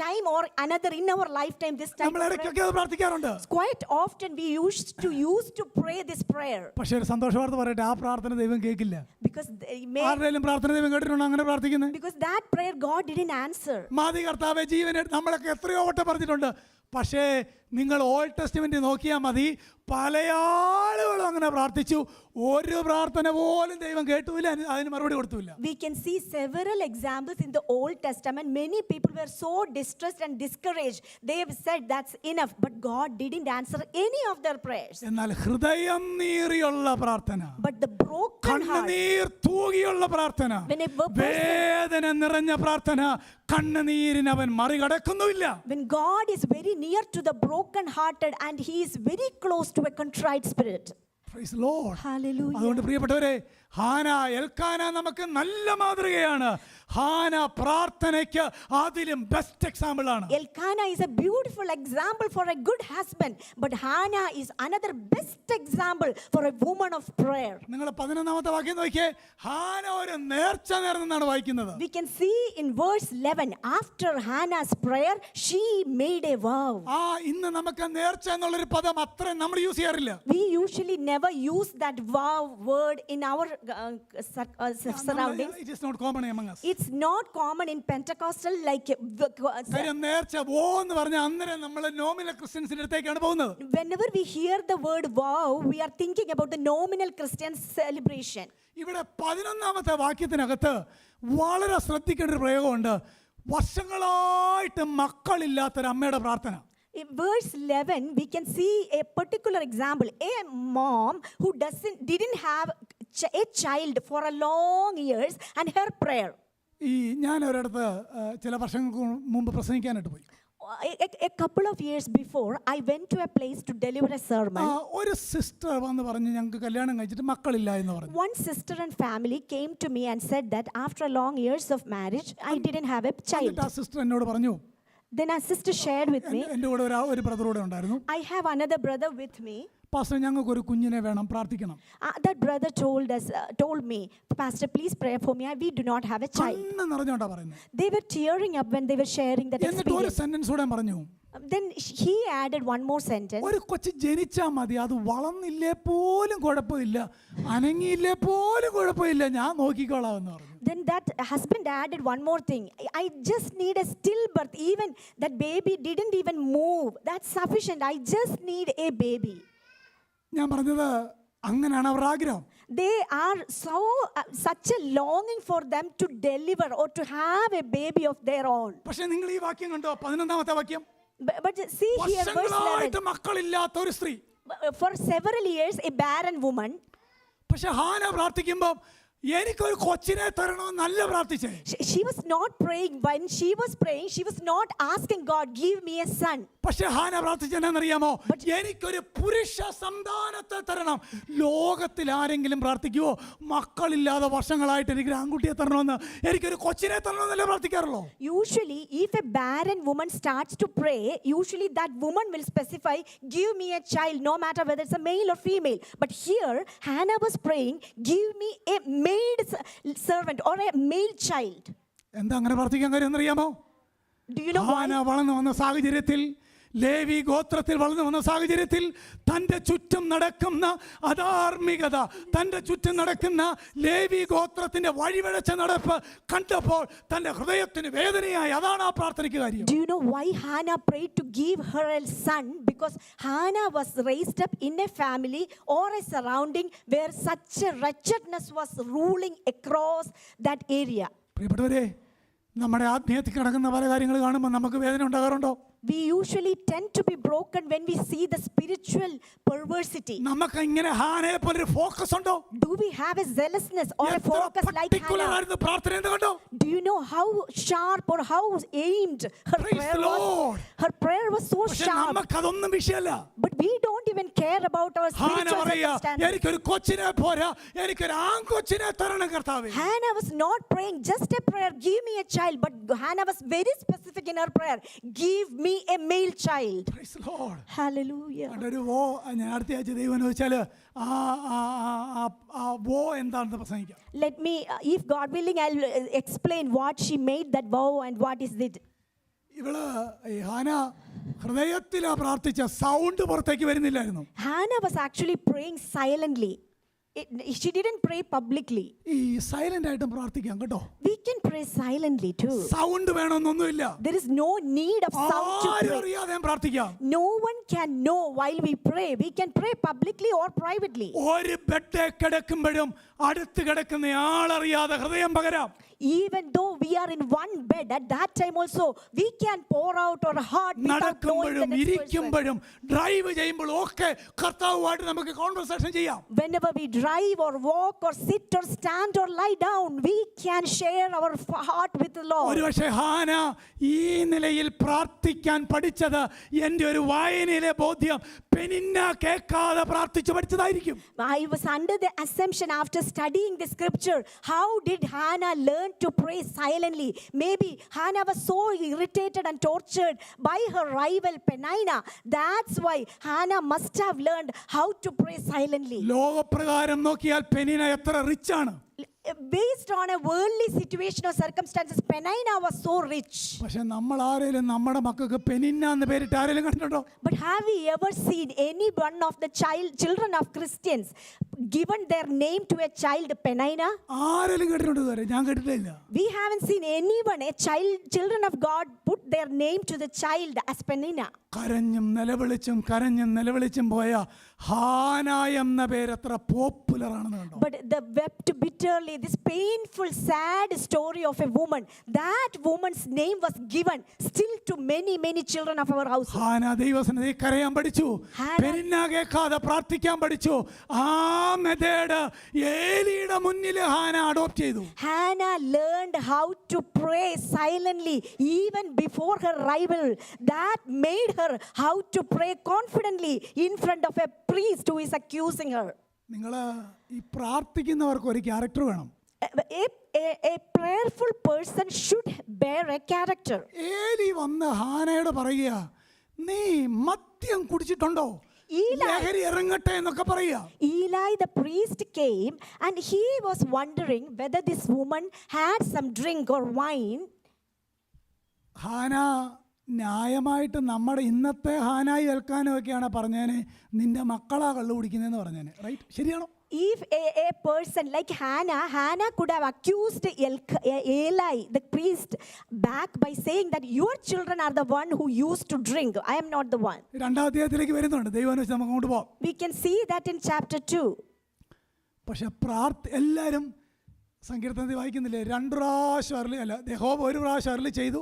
time or another in our lifetime this time. നമ്മൾ ഇടയ്ക്കൊക്കെ അത് പ്രാർത്ഥിക്കാറുണ്ട്. Quite often we used to pray this prayer. പക്ഷേ ഒരു സന്തോഷ വാർത്ത പറയട്ടെ, ആ പ്രാർത്ഥന ദൈവം കേൾക്കില്ല. Because ആരുടെയും പ്രാർത്ഥന ദൈവം കേട്ടിട്ടുണ്ടോ അങ്ങനെ പ്രാർത്ഥിക്കുന്നത്? because that prayer God didn't answer. മാതി കർത്താവേ ജീവനെ, നമ്മളൊക്കെ എത്രയോ വട്ടം പറഞ്ഞിട്ടുണ്ട്. പക്ഷേ നിങ്ങൾ ഓൾഡ് ടെസ്റ്റ്മെന്റ് നോക്കിയാൽ മതി, പല ആളുകളും അങ്ങനെ പ്രാർത്ഥിച്ചു, ഒരു പ്രാർത്ഥന പോലും ദൈവം കേട്ടുമില്ല, അതിന് മറുപടി കൊടുത്തില്ല. We can see several examples in the Old Testament. Many people were so distressed and discouraged. They have said that's enough, but God didn't answer any of their prayers. എന്നാൽ ഹൃദയം നീറിയുള്ള പ്രാർത്ഥന, But the broken heart, കണ്ണുനീർ തൂകിയുള്ള പ്രാർത്ഥന, വേദന നിറഞ്ഞ പ്രാർത്ഥന, കണ്ണുനീരിന് അവൻ മറികടക്കുന്നുമില്ല. when God is very near to the broken-hearted and He is very close to a contrite spirit. Praise the Lord. Hallelujah. അതുകൊണ്ട് പ്രിയപ്പെട്ടവരെ, ഹാന എൽക്കാന നമുക്ക് നല്ല മാതൃകയാണ്. ഹാന പ്രാർത്ഥനയ്ക്ക് അതിലും ബെസ്റ്റ് എക്സാമ്പിൾ ആണ്. Elkanah is a beautiful example for a good husband, but Hannah is another best example for a woman of prayer. നിങ്ങൾ 11-ാമത്തെ വാക്യം നോക്കിയേ, ഹാന ഒരു നേർച്ച നേർന്നെന്നാണ് വായിക്കുന്നത്. We can see in verse 11, after Hannah's prayer, she made a vow. ഇന്ന് നമുക്ക് നേർച്ച എന്നുള്ളൊരു പദം അത്ര നമ്മൾ യൂസ് ചെയ്യാറില്ല. We usually never use that vow word in our surroundings. It is not common among us. It's not common in Pentecostal like നേർച്ച എന്ന് പറഞ്ഞാൽ അന്നേരം നമ്മൾ നോമിനൽ ക്രിസ്ത്യൻസിന്റെ അടുത്തേക്കാണ് പോകുന്നത്. whenever we hear the word vow, we are thinking about the nominal Christian celebration. ഇവിടെ 11-ാമത്തെ വാക്യത്തിനകത്ത് വളരെ ശ്രദ്ധിക്കേണ്ട ഒരു പ്രയോഗമുണ്ട്. വർഷങ്ങളായിട്ട് മക്കളില്ലാത്തൊരു അമ്മയുടെ പ്രാർത്ഥന. In verse 11, we can see a particular example. A mom who didn't have a child for a long years, and her prayer. ഞാൻ ഒരിടത്ത് ചില വർഷങ്ങൾക്ക് മുമ്പ് പ്രസംഗിക്കാനായിട്ട് പോയി. A couple of years before, I went to a place to deliver a sermon. ഒരു sister വന്ന് പറഞ്ഞു ഞങ്ങൾക്ക് കല്യാണം കഴിച്ചിട്ട് മക്കളില്ല എന്ന് പറഞ്ഞു. One sister and family came to me and said that after long years of marriage, I didn't have a child. ആ സിസ്റ്റർ എന്നോട് പറഞ്ഞു. Then our sister shared with me. എൻ്റെ കൂടെ ഒരു ബ്രദർ കൂടെ ഉണ്ടായിരുന്നു. I have another brother with me. Pastor ഞങ്ങൾക്ക് ഒരു കുഞ്ഞിനെ വേണം, പ്രാർത്ഥിക്കണം. That brother told me, Pastor, please pray for me. We do not have a child. കണ്ണ് നിറഞ്ഞോണ്ടാ പറയുന്നത്. They were tearing up when they were sharing that എന്നിട്ട് ഒരു experience. Sentence കൂടെ പറഞ്ഞു. Then he added one more sentence. ഒരു കൊച്ചു ജനിച്ചാൽ മതി, അത് വളർന്നില്ലേ പോലും കുഴപ്പമില്ല, അനങ്ങിയില്ലേ പോലും കുഴപ്പമില്ല, ഞാൻ നോക്കിക്കോളാം എന്ന് പറഞ്ഞു. Then that husband added one more thing. I just need a stillbirth. Even that baby didn't even move. That's sufficient. I just need a baby. ഞാൻ പറഞ്ഞത് അങ്ങനെയാണ് അവർ ആഗ്രഹം. They are such a longing for them to deliver or to have a baby of their own. പക്ഷേ നിങ്ങൾ ഈ വാക്യം കണ്ടോ, 11ാമത്തെ വാക്യം. But see here, verse 11. വർഷങ്ങളായിട്ട് മക്കളില്ലാത്ത ഒരു സ്ത്രീ. For several years, a barren woman. പക്ഷെ ഹാന പ്രാർത്ഥിക്കുമ്പോൾ എനിക്കൊരു കൊച്ചിനെ തരണമെന്നല്ല പ്രാർത്ഥിച്ചേ. She was not praying. When she was praying, she was not asking God, give me a son. പക്ഷെ ഹാന പ്രാർത്ഥിച്ചെന്നറിയാമോ, എനിക്കൊരു പുരുഷ സന്താനത്തെ തരണം. ലോകത്തിൽ ആരെങ്കിലും പ്രാർത്ഥിക്കുവോ മക്കളില്ലാതെ വർഷങ്ങളായിട്ട് എനിക്ക് ആൺകുട്ടിയെ തരണമെന്ന്, എനിക്കൊരു കൊച്ചിനെ തരണമെന്നല്ലേ പ്രാർത്ഥിക്കാറുള്ളൂ? Usually, if a barren woman starts to pray, usually that woman will specify, give me a child, no matter whether it's a male or female. But here, Hannah was praying, give me a maid servant or a male child. എന്താ അങ്ങനെ പ്രാർത്ഥിക്കാൻ കാര്യം എന്നറിയാമോ? Do you know why? ഹാന വളർന്നു വന്ന സാഹചര്യത്തിൽ, ലേവി ഗോത്രത്തിൽ വളർന്നു വന്ന സാഹചര്യത്തിൽ, തൻ്റെ ചുറ്റും നടക്കുന്ന അധാർമികത, തൻ്റെ ചുറ്റും നടക്കുന്ന ലേവി ഗോത്രത്തിന്റെ വഴിവഴച്ച നടപ്പ് കണ്ടപ്പോൾ തൻ്റെ ഹൃദയത്തിന് വേദനയായി. അതാണ് ആ പ്രാർത്ഥനയ്ക്ക് കാര്യം. Do you know why Hannah prayed to give her a son? Because Hannah was raised up in a family or a surrounding where such a wretchedness was ruling across that area. പ്രിയപ്പെട്ടവരെ, നമ്മുടെ ആത്മീയത്തിൽ കിടക്കുന്ന പല കാര്യങ്ങൾ കാണുമ്പോൾ നമുക്ക് വേദന ഉണ്ടാകാറുണ്ടോ? We usually tend to be broken when we see the spiritual perversity. നമുക്ക് ഇങ്ങനെ ഹാനയെ പോലെ ഒരു ഫോക്കസ് ഉണ്ടോ? Do we have a zealousness or a focus like Hannah? പ്രാർത്ഥന എന്ത് കണ്ടോ? Do you know how sharp or how aimed her Praise prayer the was? Lord. Her prayer was so പക്ഷെ sharp. നമുക്കതൊന്നും വിഷയമല്ല. But we don't even care about our ഹാന spiritual പറയാ, circumstances. എനിക്കൊരു കൊച്ചിനെ പോരാ, എനിക്കൊരു ആൺകൊച്ചിനെ തരണം കർത്താവേ. Hannah was not praying just a prayer, give me a child, but Hannah was very specific in her prayer, give me a male child. Praise the Lord. Hallelujah. ഒരു വോ ഞാൻ അടുത്ത ആഴ്ച ദൈവം ചോദിച്ചാൽ ആ വോ എന്താണെന്ന് പ്രസംഗിക്കാം. Let me, if God willing, I'll explain what she made that vow and what is it. ഇവള് ഹാന ഹൃദയത്തിലാ പ്രാർത്ഥിച്ച, സൗണ്ട് പുറത്തേക്ക് വരുന്നില്ലായിരുന്നു. Hannah was actually praying silently. She didn't pray publicly. ഈ സൈലന്റ് ആയിട്ടും പ്രാർത്ഥിക്കാം കേട്ടോ. We can pray silently too. Sound വേണമെന്നൊന്നുമില്ല. There is no need of sound to ആരും pray. അറിയാതെ പ്രാർത്ഥിക്കാം. No one can know while we pray. We can pray publicly or privately. ഒരു bed കിടക്കുമ്പോഴും അടുത്ത് കിടക്കുന്ന ആളറിയാതെ ഹൃദയം പകരാം. Even though we are in one bed, at that time also we can pour out our heart without knowing the നടക്കുമ്പോഴും next person. ഇരിക്കുമ്പോഴും drive ചെയ്യുമ്പോഴും ഒക്കെ കർത്താവുമായിട്ട് നമുക്ക് conversation ചെയ്യാം. Whenever we drive or walk or sit or stand or lie down, we can share our heart with the Lord. ഒരുപക്ഷെ ഹാന ഈ നിലയിൽ പ്രാർത്ഥിക്കാൻ പഠിച്ചത് എൻ്റെ ഒരു വായനയിലെ ബോധ്യം പെനിന്ന കേൾക്കാതെ പ്രാർത്ഥിച്ചു പഠിച്ചതായിരിക്കും. I was under the assumption after studying the scripture, how did Hannah learn to pray silently? Maybe Hannah was so irritated and tortured by her rival Peninnah. That's why Hannah must have learned how to pray silently. ലോകപ്രകാരം നോക്കിയാൽ പെനിന എത്ര rich ആണ്. Based on a worldly situation or circumstances, Peninnah was so rich. പക്ഷെ നമ്മൾ ആരെങ്കിലും നമ്മുടെ മക്കൾക്ക് പെനിന്ന എന്ന് പേരിട്ട് ആരെങ്കിലും കണ്ടിട്ടുണ്ടോ? But have we ever seen any one of the children of Christians given their name to a child Peninnah? ആരെങ്കിലും കേട്ടിട്ടുണ്ടോ ഇതുവരെ? ഞാൻ കേട്ടിട്ടില്ല. We haven't seen anyone, children of God, put their name to the child as Peninnah. കരഞ്ഞും നിലവിളിച്ചും പോയ ഹാന എന്ന പേര് എത്ര popular ആണെന്ന് കണ്ടോ? But the wept bitterly, this painful, sad story of a woman, that woman's name was given still to many children of our house. ഹാന ദൈവസന്നിധിയിൽ കരയാൻ പഠിച്ചു, പെനിന്ന കേൾക്കാതെ പ്രാർത്ഥിക്കാൻ പഠിച്ചു. ആ മെത്തേഡ് ഏലിയുടെ മുന്നിൽ ഹാന അഡോപ്റ്റ് ചെയ്തു. Hannah learned how to pray silently even before her rival. That made her how to pray confidently in front of a priest who is accusing her. നിങ്ങൾ ഈ പ്രാർത്ഥിക്കുന്നവർക്ക് ഒരു ക്യാരക്ടർ വേണം. A prayerful person should bear a character. ഏലി വന്ന് ഹാനയോട് പറയുക, നീ മദ്യം കുടിച്ചിട്ടുണ്ടോ, ലഹരി ഇറങ്ങട്ടെ എന്നൊക്കെ പറയുക. Eli the priest came and he was wondering whether this woman had some drink or wine. ഹാന ന്യായമായിട്ട് നമ്മുടെ ഇന്നത്തെ ഹാനായി ഏൽക്കാനൊക്കെയാണ് പറഞ്ഞേനെ, നിന്റെ മക്കളാ കള്ളു കുടിക്കുന്നതെന്ന് പറഞ്ഞേനെ. റൈറ്റ്? ശരിയാണോ? If a person like Hannah could have accused Eli, the priest, back by saying that your children are the one who used to drink. I am not the one. രണ്ടാം അധ്യായത്തിലേക്ക് വരുന്നുണ്ട്. ദൈവാനുസരിച്ച് നമുക്ക് അങ്ങോട്ട് പോകാം. We can see that in chapter 2. പക്ഷെ എല്ലാവരും സങ്കീർത്തനത്തിൽ വായിക്കുന്നില്ലേ, 2 പ്രാവശ്യം അരുളി, അല്ല യഹോവ 1 പ്രാവശ്യം അരുളി ചെയ്തു,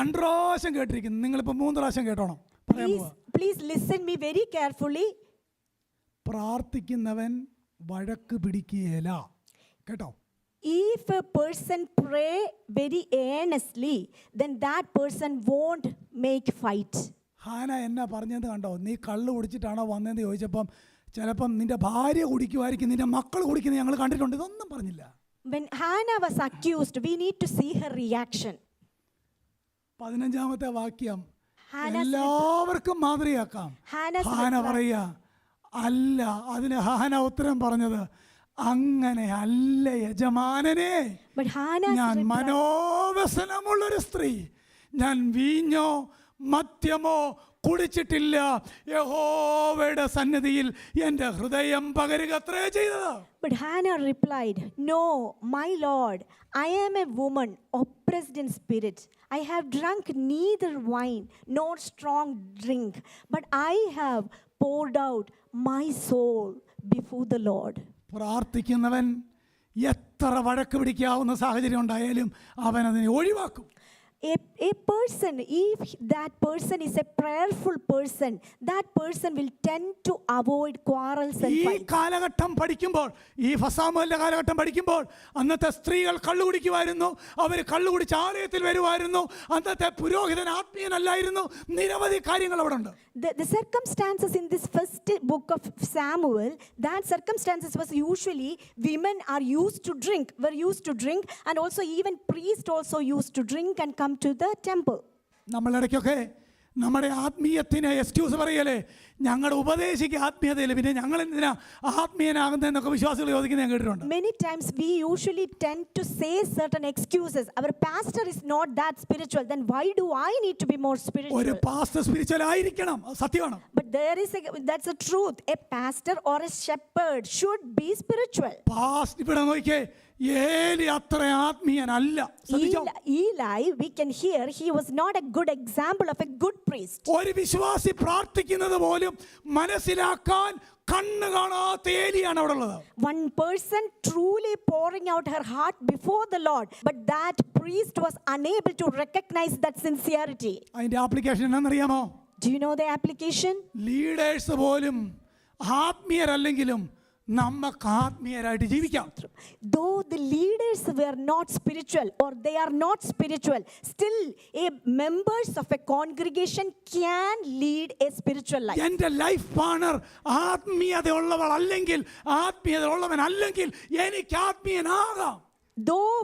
2 പ്രാവശ്യം കേട്ടിരിക്കുന്നു. നിങ്ങളിപ്പോൾ 3 പ്രാവശ്യം കേട്ടോണം. Please listen me very carefully. പ്രാർത്ഥിക്കുന്നവൻ വഴക്ക് പിടിക്കുകയില്ല. കേട്ടോ? If a person pray very earnestly, then that person won't make fight. ഹാന എന്നാ പറഞ്ഞത് കണ്ടോ? നീ കള്ളു കുടിച്ചിട്ടാണോ വന്നതെന്ന് ചോദിച്ചപ്പം ചിലപ്പം നിന്റെ ഭാര്യ കുടിക്കുമായിരിക്കും, നിന്റെ മക്കൾ കുടിക്കുന്നത് ഞങ്ങൾ കണ്ടിട്ടുണ്ട്, ഇതൊന്നും പറഞ്ഞില്ല. When Hannah was accused, we need to see her reaction. 15-ാമത്തെ വാക്യം എല്ലാവർക്കും മാതൃകയാക്കാം. ഹാന പറയുക, അല്ല. അതിന് ഹാന ഉത്തരം പറഞ്ഞത്, അങ്ങനെ അല്ല യജമാനനെ, ഞാൻ മനോവ്യസനമുള്ളൊരു സ്ത്രീ, ഞാൻ വീഞ്ഞോ മദ്യമോ കുടിച്ചിട്ടില്ല, യഹോവയുടെ സന്നിധിയിൽ എൻ്റെ ഹൃദയം പകരുകത്രേ ചെയ്തത്. But Hannah replied, no, my Lord, I am a woman oppressed in spirit. I have drunk neither wine nor strong drink, but I have poured out my soul before the Lord. പ്രാർത്ഥിക്കുന്നവൻ എത്ര വഴക്ക് പിടിക്കാവുന്ന സാഹചര്യം ഉണ്ടായാലും അവൻ അതിനെ ഒഴിവാക്കും. A person, if that person is a prayerful person, that person will tend to avoid quarrels and fights. ഈ കാലഘട്ടം പഠിക്കുമ്പോൾ, ഈ ഫസാമുവേലിന്റെ കാലഘട്ടം പഠിക്കുമ്പോൾ, അന്നത്തെ സ്ത്രീകൾ കള്ളു കുടിക്കുമായിരുന്നു, അവർ കള്ളു കുടിച്ച് ആലയത്തിൽ വരുമായിരുന്നു, അന്നത്തെ പുരോഹിതൻ ആത്മീയനല്ലായിരുന്നു, നിരവധി കാര്യങ്ങൾ അവിടെ ഉണ്ട്. The circumstances in this first book of Samuel, that circumstances was usually women are used to drink, and also even priests also used to drink and come to the temple. നമ്മളിടയ്ക്കൊക്കെ നമ്മുടെ ആത്മീയത്തിന് എക്സ്ക്യൂസ് പറയല്ലേ, ഞങ്ങളുടെ ഉപദേശിക്ക് ആത്മീയതയില്ല, പിന്നെ ഞങ്ങൾ എന്തിനാ ആത്മീയനാകുന്നതെന്നൊക്കെ വിശ്വാസികൾ ചോദിക്കുന്നത് ഞാൻ കേട്ടിട്ടുണ്ട്. Many times we usually tend to say certain excuses. Our pastor is not that spiritual, then why do I need to be more spiritual? ഒരു പാസ്റ്റർ സ്പിരിച്വൽ ആയിരിക്കണം, സത്യമാണ്. But that's a truth. A pastor or a shepherd should be spiritual. ഇവിടെ നോക്കിയേ, ഏലി അത്ര ആത്മീയനല്ല. Eli, we can hear, he was not a good example of a good priest. ഒരു വിശ്വാസി പ്രാർത്ഥിക്കുന്നത് പോലും മനസ്സിലാക്കാൻ കണ്ണ് കാണാത്ത ഏലിയാണ് അവിടെ ഉള്ളത്. One person truly pouring out her heart before the Lord, but that priest was unable to recognize that sincerity. അതിന്റെ ആപ്ലിക്കേഷൻ എന്താണെന്നറിയാമോ? Do you know the application? Leaders പോലും ആത്മീയരല്ലെങ്കിലും നമുക്ക് ആത്മീയരായിട്ട് ജീവിക്കാം. Though the leaders were not spiritual or they are not spiritual, still members of a congregation can lead a spiritual life. എൻ്റെ life partner ആത്മീയതയുള്ളവൾ അല്ലെങ്കിൽ ആത്മീയതയുള്ളവൻ അല്ലെങ്കിൽ എനിക്ക് ആത്മീയനാകാം. Though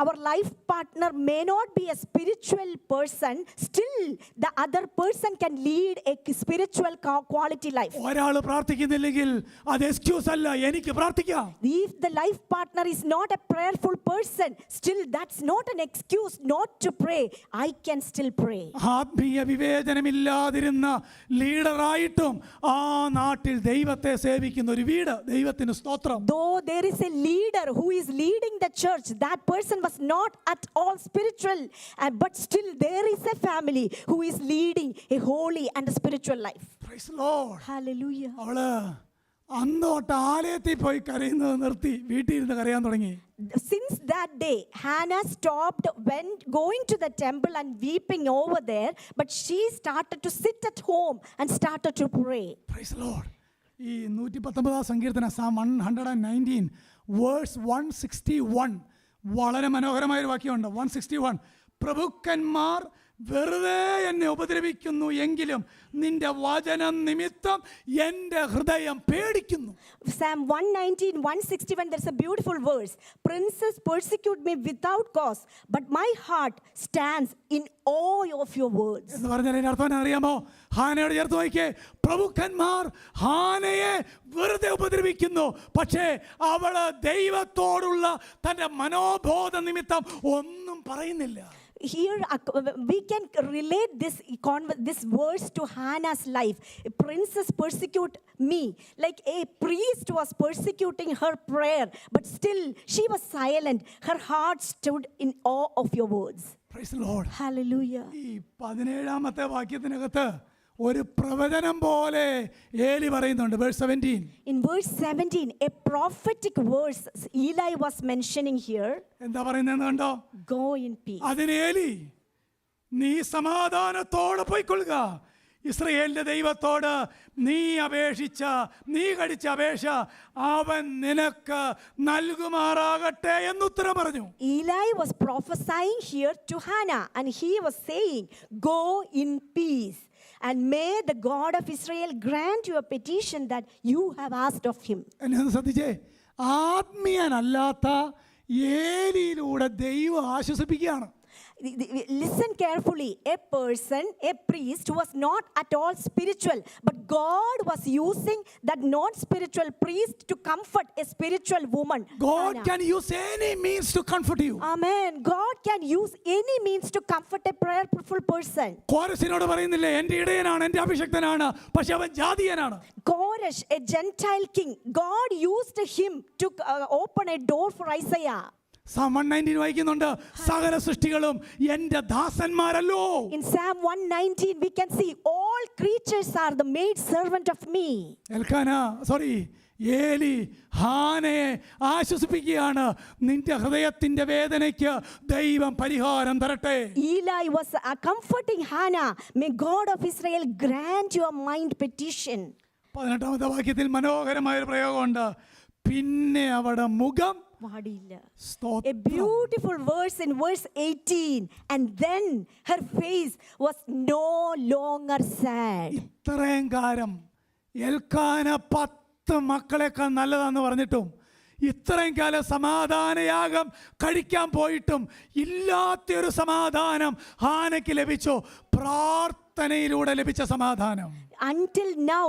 our life partner may not be a spiritual person, still the other person can lead a spiritual quality life. ഒരാൾ പ്രാർത്ഥിക്കുന്നില്ലെങ്കിൽ അത് excuse അല്ല, എനിക്ക് പ്രാർത്ഥിക്കാം. If the life partner is not a prayerful person, still that's not an excuse not to pray. I can still pray. ആത്മീയ വിവേചനമില്ലാതിരുന്ന ലീഡറായിട്ടും ആ നാട്ടിൽ ദൈവത്തെ സേവിക്കുന്ന ഒരു വീട്, ദൈവത്തിന് സ്തോത്രം. Though there is a leader who is leading the church, that person was not at all spiritual, but still there is a family who is leading a holy and a spiritual life. Praise the Lord. Hallelujah. അവള് അന്നോട്ട് ആലയത്തിൽ പോയി കരയുന്നത് നിർത്തി വീട്ടിൽ ഇരുന്ന് കരയാൻ തുടങ്ങി. Since that day, Hannah stopped when going to the temple and weeping over there, but she started to sit at home and started to pray. Praise the Lord. ഈ 119 സങ്കീർത്തന Psalm 119 വേഴ്സ് 161 വളരെ മനോഹരമായൊരു വാക്യമുണ്ട്. 161, പ്രഭുക്കന്മാർ വെറുതെ എന്നെ ഉപദ്രവിക്കുന്നു എങ്കിലും നിന്റെ വചനം നിമിത്തം എൻ്റെ ഹൃദയം പേടിക്കുന്നു. Psalm 119, 161, there's a beautiful verse. Princes persecute me without cause, but my heart stands in awe of your words. എന്ന് പറഞ്ഞാൽ അതിന്റെ അർത്ഥം അറിയാമോ? ഹാനയോട് ചേർത്ത് നോക്കിയേ, പ്രഭുക്കന്മാർ ഹാനയെ വെറുതെ ഉപദ്രവിക്കുന്നു, പക്ഷേ അവള് ദൈവത്തോടുള്ള തന്റെ മനോബോധ നിമിത്തം ഒന്നും പറയുന്നില്ല. Here we can relate this verse to Hannah's life. Princes persecute me, like a priest was persecuting her prayer, but still she was silent. Her heart stood in awe of your words. Praise the Lord. Hallelujah. ഈ 17-ാമത്തെ വാക്യത്തിനകത്ത് ഒരു പ്രവചനം പോലെ ഏലി പറയുന്നുണ്ട്. Verse 17. In verse 17, a prophetic verse Eli was mentioning here. എന്താ പറയുന്നതെന്ന് കണ്ടോ? Go in peace. അതിന് ഏലി, നീ സമാധാനത്തോടെ പോയിക്കൊള്ളുക, ഇസ്രയേലിന്റെ ദൈവത്തോട് നീ കഴിച്ച അപേക്ഷ അവൻ നിനക്ക് നൽകുമാറാകട്ടെ എന്നുത്തരം പറഞ്ഞു. Eli was prophesying here to Hannah, and he was saying, go in peace, and may the God of Israel grant you a petition that you have asked of him. എന്നെ ഒന്ന് ശ്രദ്ധിച്ചേ, ആത്മീയനല്ലാത്ത ഏലിയിലൂടെ ദൈവം ആശ്വസിപ്പിക്കുകയാണ്. Listen carefully. A person, a priest who was not at all spiritual, but God was using that non-spiritual priest to comfort a spiritual woman. God Hannah. can use any means to comfort you. Amen. God can use any means to comfort a prayerful person. കോരസിനോട് പറയുന്നില്ലേ, എൻ്റെ ഇടയനാണ്, എൻ്റെ അഭിഷക്തനാണ്, പക്ഷെ അവൻ ജാതീയനാണ്. Koresh, a Gentile king, God used him to open a door for Isaiah. Psalm 119 വായിക്കുന്നുണ്ട്, സകല സൃഷ്ടികളും എൻ്റെ ദാസന്മാരല്ലോ. In Psalm 119 we can see all creatures are the maid servant of me. ഏലി ഹാനയെ ആശ്വസിപ്പിക്കുകയാണ്, നിന്റെ ഹൃദയത്തിന്റെ വേദനയ്ക്ക് ദൈവം പരിഹാരം തരട്ടെ. Eli was comforting Hannah. May God of Israel grant your mind petition. 18-ാമത്തെ വാക്യത്തിൽ മനോഹരമായൊരു പ്രയോഗമുണ്ട്, പിന്നെ അവിടെ മുഖം പാടില്ല. സ്തോത്രം. A beautiful verse in verse 18, and then her face was no longer sad. ഇത്രയും കാലം എൽക്കാന 10 മക്കളെക്കാൾ നല്ലതാന്ന് പറഞ്ഞിട്ടും, ഇത്രയും കാലം സമാധാനയാഗം കഴിക്കാൻ പോയിട്ടും ഇല്ലാത്തൊരു സമാധാനം ഹാനയ്ക്ക് ലഭിച്ചു. പ്രാർത്ഥനയിലൂടെ ലഭിച്ച സമാധാനം. Until now,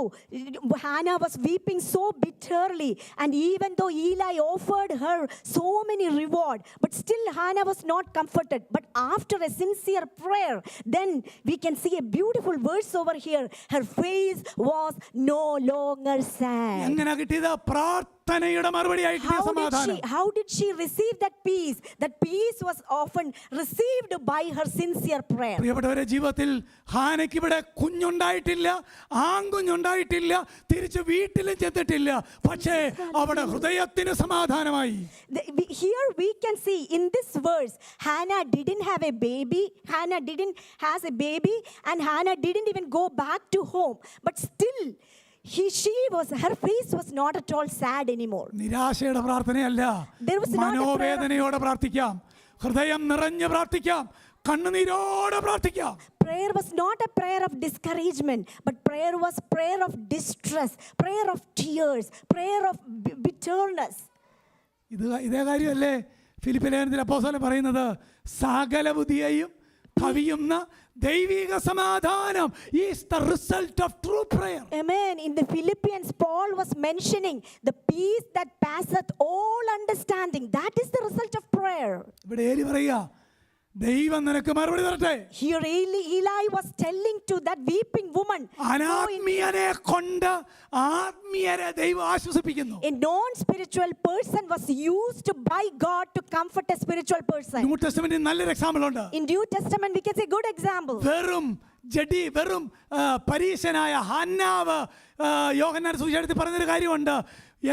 Hannah was weeping so bitterly, and even though Eli offered her so many reward, but still Hannah was not comforted. But after a sincere prayer, then we can see a beautiful verse over here. Her face was no longer sad. എങ്ങനെ കിട്ടിയത്? പ്രാർത്ഥനയുടെ മറുപടിയായി കിട്ടിയ സമാധാനം. How did she receive that peace? That peace was often received by her sincere prayer. പ്രിയപ്പെട്ടവരെ, ജീവിതത്തിൽ ഹാനയ്ക്ക് ഇവിടെ കുഞ്ഞുണ്ടായിട്ടില്ല, ആൺകുഞ്ഞുണ്ടായിട്ടില്ല, തിരിച്ച് വീട്ടിലും ചെന്നിട്ടില്ല, പക്ഷേ അവിടെ ഹൃദയത്തിന് സമാധാനമായി. Here we can see in this verse, Hannah didn't have a baby. Hannah didn't has a baby, and Hannah didn't even go back to home. But still, her face was not at all sad anymore. നിരാശയുടെ പ്രാർത്ഥനയല്ല, മനോവേദനയോടെ പ്രാർത്ഥിക്കാം, ഹൃദയം നിറഞ്ഞ് പ്രാർത്ഥിക്കാം, കണ്ണുനീരോടെ പ്രാർത്ഥിക്കാം. Prayer was not a prayer of discouragement, but prayer was prayer of distress, prayer of tears, prayer of bitterness. ഇതേ കാര്യമല്ലേ Philippi ലേഖനത്തിൽ അപ്പോസ്തലൻ പറയുന്നത്, സകല ബുദ്ധിയെയും കവിയുന്ന ദൈവിക സമാധാനം is the result of true prayer. Amen. In the Philippians, Paul was mentioning the peace that passeth all understanding. That is the result of prayer. ഇവിടെ ഏലി പറയുക, ദൈവം നിനക്ക് മറുപടി തരട്ടെ. Here Eli was telling to that weeping woman, അനാത്മീയനെ കൊണ്ട് ആത്മീയരെ ദൈവം ആശ്വസിപ്പിക്കുന്നു. a non-spiritual person was used by God to comfort a spiritual person. New ടെസ്റ്റമെന്റിൽ നല്ലൊരു എക്സാമ്പിൾ ഉണ്ട്. In New Testament we can say good example. വെറും പരീശനായ ഹന്നാവ് യോഹന്നാന്റെ സുവിശേഷത്തിൽ പറഞ്ഞൊരു കാര്യമുണ്ട്,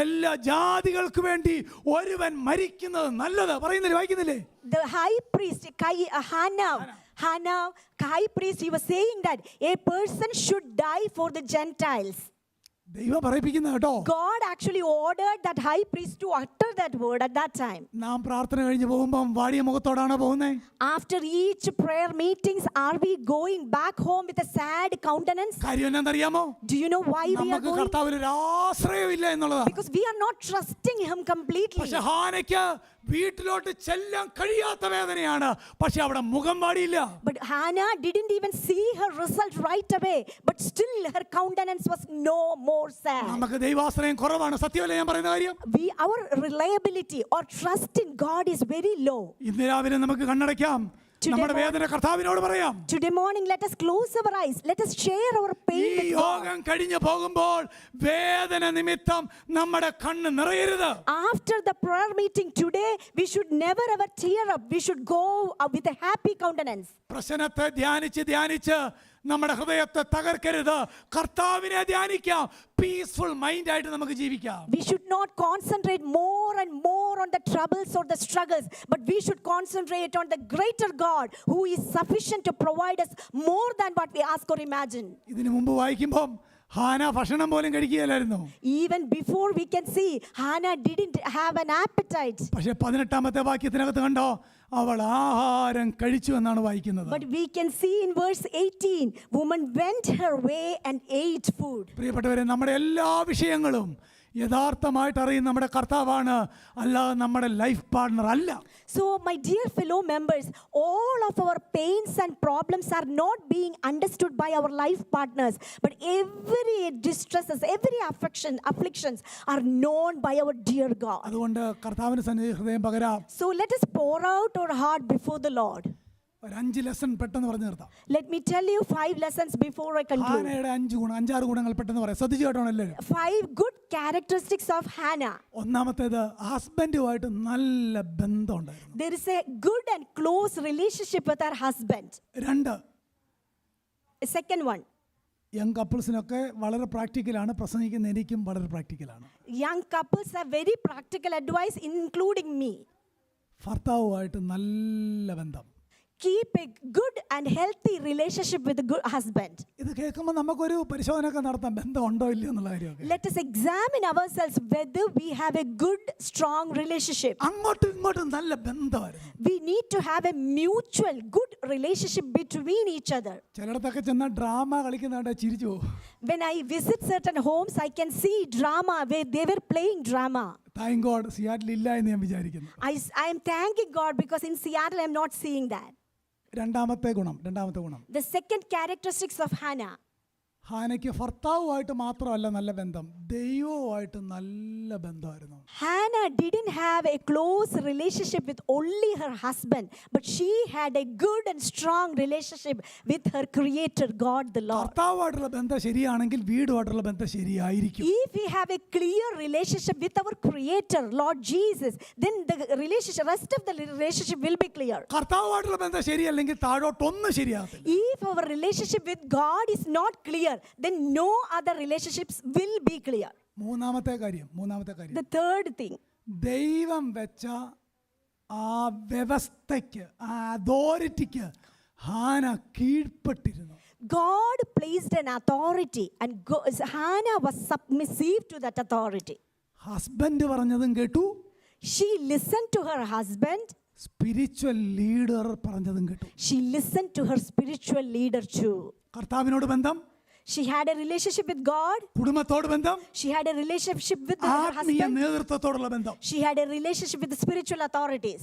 എല്ലാ ജാതികൾക്ക് വേണ്ടി ഒരുവൻ മരിക്കുന്നത് നല്ലത് പറയുന്നില്ലേ, വായിക്കുന്നില്ലേ? The high priest Hannah, high priest, he was saying that a person should die for the Gentiles. ദൈവം പറയിപ്പിക്കുന്ന കേട്ടോ. God actually ordered that high priest to utter that word at that time. നാം പ്രാർത്ഥന കഴിഞ്ഞ് പോകുമ്പം വാടിയ മുഖത്തോടാണ് പോകുന്നത്. After each prayer meetings, are we going back home with a sad countenance? കാര്യം എന്താണെന്നറിയാമോ? Do you know why we are നമുക്ക് going? കർത്താവിൽ ഒരു ആശ്രയമില്ല എന്നുള്ളതാണ്. Because we are not trusting him completely. പക്ഷെ ഹാനയ്ക്ക് വീട്ടിലോട്ട് ചെല്ലാൻ കഴിയാത്ത വേദനയാണ്. പക്ഷെ അവിടെ മുഖം വാടിയില്ല. But Hannah didn't even see her result right away. But still her countenance was no more sad. നമുക്ക് ദൈവാശ്രയം കുറവാണ്. സത്യമല്ലേ ഞാൻ പറയുന്ന കാര്യം? Our reliability or trust in God is very low. ഇന്ന് രാവിലെ നമുക്ക് കണ്ണടയ്ക്കാം. നമ്മുടെ വേദന കർത്താവിനോട് പറയാം. Today morning, let us close our eyes. Let us share our pain ഈ with God. യോഗം കഴിഞ്ഞു പോകുമ്പോൾ വേദന നിമിത്തം നമ്മുടെ കണ്ണ് നിറയരുത്. After the prayer meeting today, we should never ever tear up. We should go with a happy countenance. പ്രശ്നത്തെ ധ്യാനിച്ച് നമ്മുടെ ഹൃദയത്തെ തകർക്കരുത്. കർത്താവിനെ ധ്യാനിക്കാം. പീസ്ഫുൾ മൈൻഡ് ആയിട്ട് നമുക്ക് ജീവിക്കാം. We should not concentrate more and more on the troubles or the struggles, but we should concentrate on the greater God who is sufficient to provide us more than what we ask or imagine. ഇതിനു മുമ്പ് വായിക്കുമ്പോൾ ഹാന ഭക്ഷണം പോലും കഴിക്കുകയില്ലായിരുന്നു. Even before we can see, Hannah didn't have an appetite. പക്ഷേ 18-ാമത്തെ വാക്യത്തിനകത്ത് കണ്ടോ, അവൾ ആഹാരം കഴിച്ചു എന്നാണ് വായിക്കുന്നത്. But we can see in verse 18, woman went her way and ate food. പ്രിയപ്പെട്ടവരെ, നമ്മുടെ എല്ലാ വിഷയങ്ങളും യഥാർത്ഥമായിട്ട് അറിയുന്ന നമ്മുടെ കർത്താവാണ്, അല്ലാതെ നമ്മുടെ ലൈഫ് പാർട്ണർ അല്ല. So my dear fellow members, all of our pains and problems are not being understood by our life partners, but every distresses, every afflictions are known by our dear God. അതുകൊണ്ട് കർത്താവിന് സന്നിധി ഹൃദയം പകരാം. So let us pour out our heart before the Lord. ഒരു 5 lesson പെട്ടെന്ന് പറഞ്ഞു നിർത്താം. Let me tell you 5 lessons before I conclude. ഹാനയുടെ 5-6 ഗുണങ്ങൾ പെട്ടെന്ന് പറയാം. ശ്രദ്ധിച്ചു കേട്ടോ എല്ലാവരും. 5 good characteristics of Hannah. ഒന്നാമത്തേത്, ഹസ്ബൻഡുമായിട്ട് നല്ല ബന്ധം ഉണ്ടായിരുന്നു. There is a good and close relationship with her husband. 2, Second one, young കപ്പിൾസിനൊക്കെ വളരെ പ്രാക്ടിക്കലാണ്. പ്രസംഗിക്കുന്ന എനിക്കും വളരെ പ്രാക്ടിക്കലാണ്. young couples have very practical advice, including me. ഭർത്താവുമായിട്ട് നല്ല ബന്ധം. Keep a good and healthy relationship with a good husband. ഇത് കേൾക്കുമ്പോൾ നമുക്കൊരു പരിശോധനയൊക്കെ നടത്താം, ബന്ധം ഉണ്ടോ ഇല്ലയോ എന്നുള്ള കാര്യമൊക്കെ. Let us examine ourselves whether we have a good, strong relationship. അങ്ങോട്ടും ഇങ്ങോട്ടും നല്ല ബന്ധമായിരുന്നു. We need to have a mutual, good relationship between each other. ചിലയിടത്തൊക്കെ ചെന്നാൽ ഡ്രാമ കളിക്കുന്നതായിട്ട് ചിരിച്ചു പോകും. When I visit certain homes, I can see drama where they were playing drama. Thank God Seattle ഇല്ല എന്ന് ഞാൻ വിചാരിക്കുന്നു. I am thanking God because in Seattle I am not seeing that. രണ്ടാമത്തെ ഗുണം. The second characteristics of Hannah. ഹാനയ്ക്ക് ഭർത്താവുമായിട്ട് മാത്രമല്ല നല്ല ബന്ധം, ദൈവവുമായിട്ട് നല്ല ബന്ധമായിരുന്നു. Hannah didn't have a close relationship with only her husband, but she had a good and strong relationship with her creator God the Lord. ഭർത്താവുമായിട്ടുള്ള ബന്ധം ശരിയാണെങ്കിൽ വീടുമായിട്ടുള്ള ബന്ധം ശരിയായിരിക്കും. If we have a clear relationship with our creator Lord Jesus, then the relationship, rest of the relationship will be clear. ഭർത്താവുമായിട്ടുള്ള ബന്ധം ശരിയല്ലെങ്കിൽ താഴോട്ടൊന്നും ശരിയാകത്തില്ല. If our relationship with God is not clear, then no other relationships will be clear. മൂന്നാമത്തെ കാര്യം. The third thing, ദൈവം വെച്ച ആ വ്യവസ്ഥയ്ക്ക്, ആ അതോറിറ്റിക്ക് ഹാന കീഴ്പ്പെട്ടിരുന്നു. God placed an authority and Hannah was submissive to that authority. Husband പറഞ്ഞതും കേട്ടു. She listened to her husband. Spiritual leader പറഞ്ഞതും കേട്ടു. She listened to her spiritual leader too. കർത്താവിനോട് ബന്ധം. She had a relationship with God. കുടുംബത്തോട് ബന്ധം. She had a relationship with her ആത്മീയ husband. നേതൃത്വത്തോടുള്ള ബന്ധം. She had a relationship with the spiritual authorities.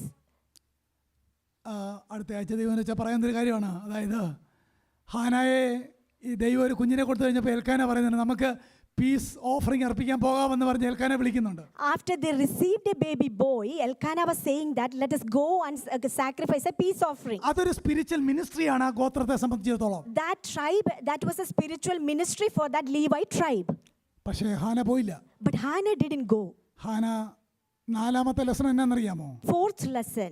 അടുത്ത ആഴ്ച ദൈവം വെച്ചാൽ പറയുന്ന ഒരു കാര്യമാണ്. അതായത് ഹാനായെ ഈ ദൈവം ഒരു കുഞ്ഞിനെ കൊടുത്തു കഴിഞ്ഞപ്പോൾ എൽക്കാന പറയുന്നുണ്ട്, നമുക്ക് പീസ് ഓഫറിംഗ് അർപ്പിക്കാൻ പോകാമെന്ന് പറഞ്ഞ് എൽക്കാന വിളിക്കുന്നുണ്ട്. After they received a baby boy, Elkanah was saying that let us go and sacrifice a peace offering. അതൊരു സ്പിരിച്വൽ മിനിസ്ട്രിയാണ് ആ ഗോത്രത്തെ സംബന്ധിച്ചിടത്തോളം. That tribe, that was a spiritual ministry for that Levite tribe. പക്ഷേ ഹാന പോയില്ല. But Hannah didn't go. Hannah 4ാമത്തെ lesson എന്നാണെന്നറിയാമോ? 4th lesson.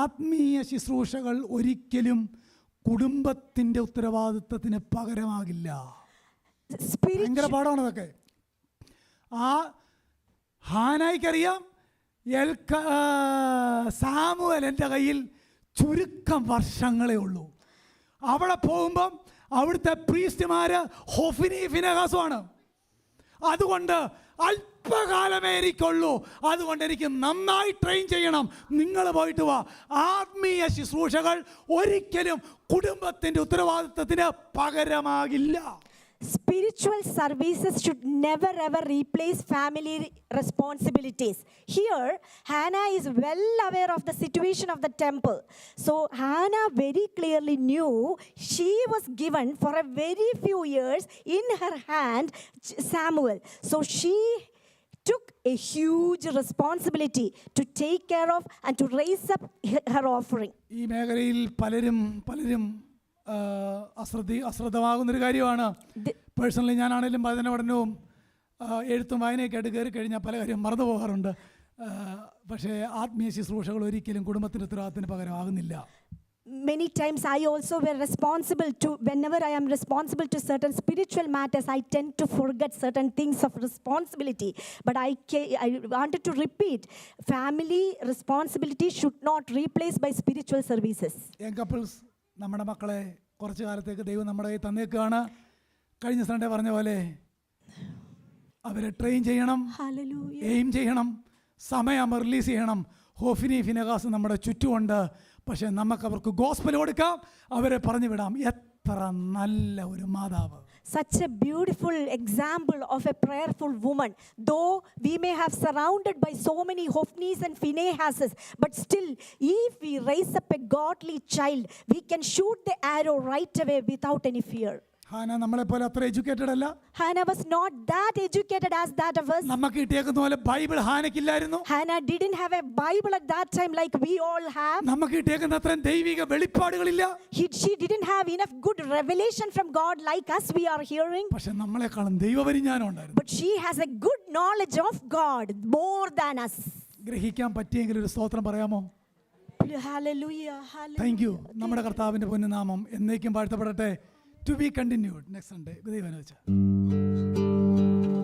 ആത്മീയ ശുശ്രൂഷകൾ ഒരിക്കലും കുടുംബത്തിന്റെ ഉത്തരവാദിത്തത്തിന് പകരമാകില്ല. ഭയങ്കര പാഠമാണ് അതൊക്കെ. ആ ഹാനായിക്കറിയാം സാമുവൽ എൻ്റെ കയ്യിൽ ചുരുക്കം വർഷങ്ങളേ ഉള്ളൂ. അവിടെ പോകുമ്പം അവിടുത്തെ പ്രീസ്റ്റുമാര് ഹോഫിനി ഫിനെഹാസുമാണ്. അതുകൊണ്ട് അല്പകാലമേ എനിക്കുള്ളൂ, അതുകൊണ്ട് എനിക്ക് നന്നായി ട്രെയിൻ ചെയ്യണം. നിങ്ങൾ പോയിട്ട് വാ. ആത്മീയ ശുശ്രൂഷകൾ ഒരിക്കലും കുടുംബത്തിൻ്റെ ഉത്തരവാദിത്തത്തിന് പകരമാകില്ല. Spiritual services should never ever replace family responsibilities. Here, Hannah is well aware of the situation of the temple. So, Hannah very clearly knew she was given for a very few years in her hand Samuel. So, she took a huge responsibility to take care of and to raise up her offering. ഈ മേഖലയിൽ പലരും അശ്രദ്ധമാകുന്നൊരു കാര്യമാണ്. Personally ഞാനാണെങ്കിലും പഠന പഠനവും എഴുത്തും വായനയൊക്കെ ആയിട്ട് കയറി കഴിഞ്ഞാൽ പല കാര്യം മറന്നു പോകാറുണ്ട്. പക്ഷേ ആത്മീയ ശുശ്രൂഷകൾ ഒരിക്കലും കുടുംബത്തിൻ്റെ ഉത്തരവാദിത്തത്തിന് പകരമാകുന്നില്ല. Many times I also were responsible to, whenever I am responsible to certain spiritual matters, I tend to forget certain things of responsibility. But I wanted to repeat, family responsibility should not replace by spiritual services. Young couples, നമ്മുടെ മക്കളെ കുറച്ച് കാലത്തേക്ക് ദൈവം നമ്മുടെ കയ്യിൽ തന്നേക്കാണ്. കഴിഞ്ഞ Sunday പറഞ്ഞ പോലെ അവരെ ട്രെയിൻ ചെയ്യണം, എയിം ചെയ്യണം, സമയം റിലീസ് ചെയ്യണം. ഹോഫിനി ഫിനഗാസ് നമ്മുടെ ചുറ്റുമുണ്ട്. പക്ഷേ നമുക്ക് അവർക്ക് ഗോസ്പൽ കൊടുക്കാം, അവരെ പറഞ്ഞു വിടാം. എത്ര നല്ല ഒരു മാതാവ്! Such a beautiful example of a prayerful woman. Though we may have surrounded by so many Hophnis and Phinehas's, but still, if we raise up a godly child, we can shoot the arrow right away without any fear. ഹാന നമ്മളെ പോലെ അത്ര educated അല്ല. Hannah was not that educated as that of us. നമുക്ക് കിട്ടിയേക്കുന്ന പോലെ Bible ഹാനയ്ക്കില്ലായിരുന്നു. Hannah didn't have a Bible at that time like we all have. നമുക്ക് കിട്ടിയേക്കുന്ന അത്രയും ദൈവിക വെളിപ്പാടുകളില്ല. She didn't have enough good revelation from God like us we are hearing. പക്ഷെ നമ്മളെക്കാളും ദൈവപരിജ്ഞാനം ഉണ്ടായിരുന്നു. But she has a good knowledge of God more than us. ഗ്രഹിക്കാൻ പറ്റിയെങ്കിൽ ഒരു സ്തോത്രം പറയാമോ? Hallelujah, hallelujah. Thank you. നമ്മുടെ കർത്താവിൻ്റെ പൊന്നുനാമം എന്നേക്കും വാഴ്ത്തപ്പെടട്ടെ. To be continued next Sunday. Good evening.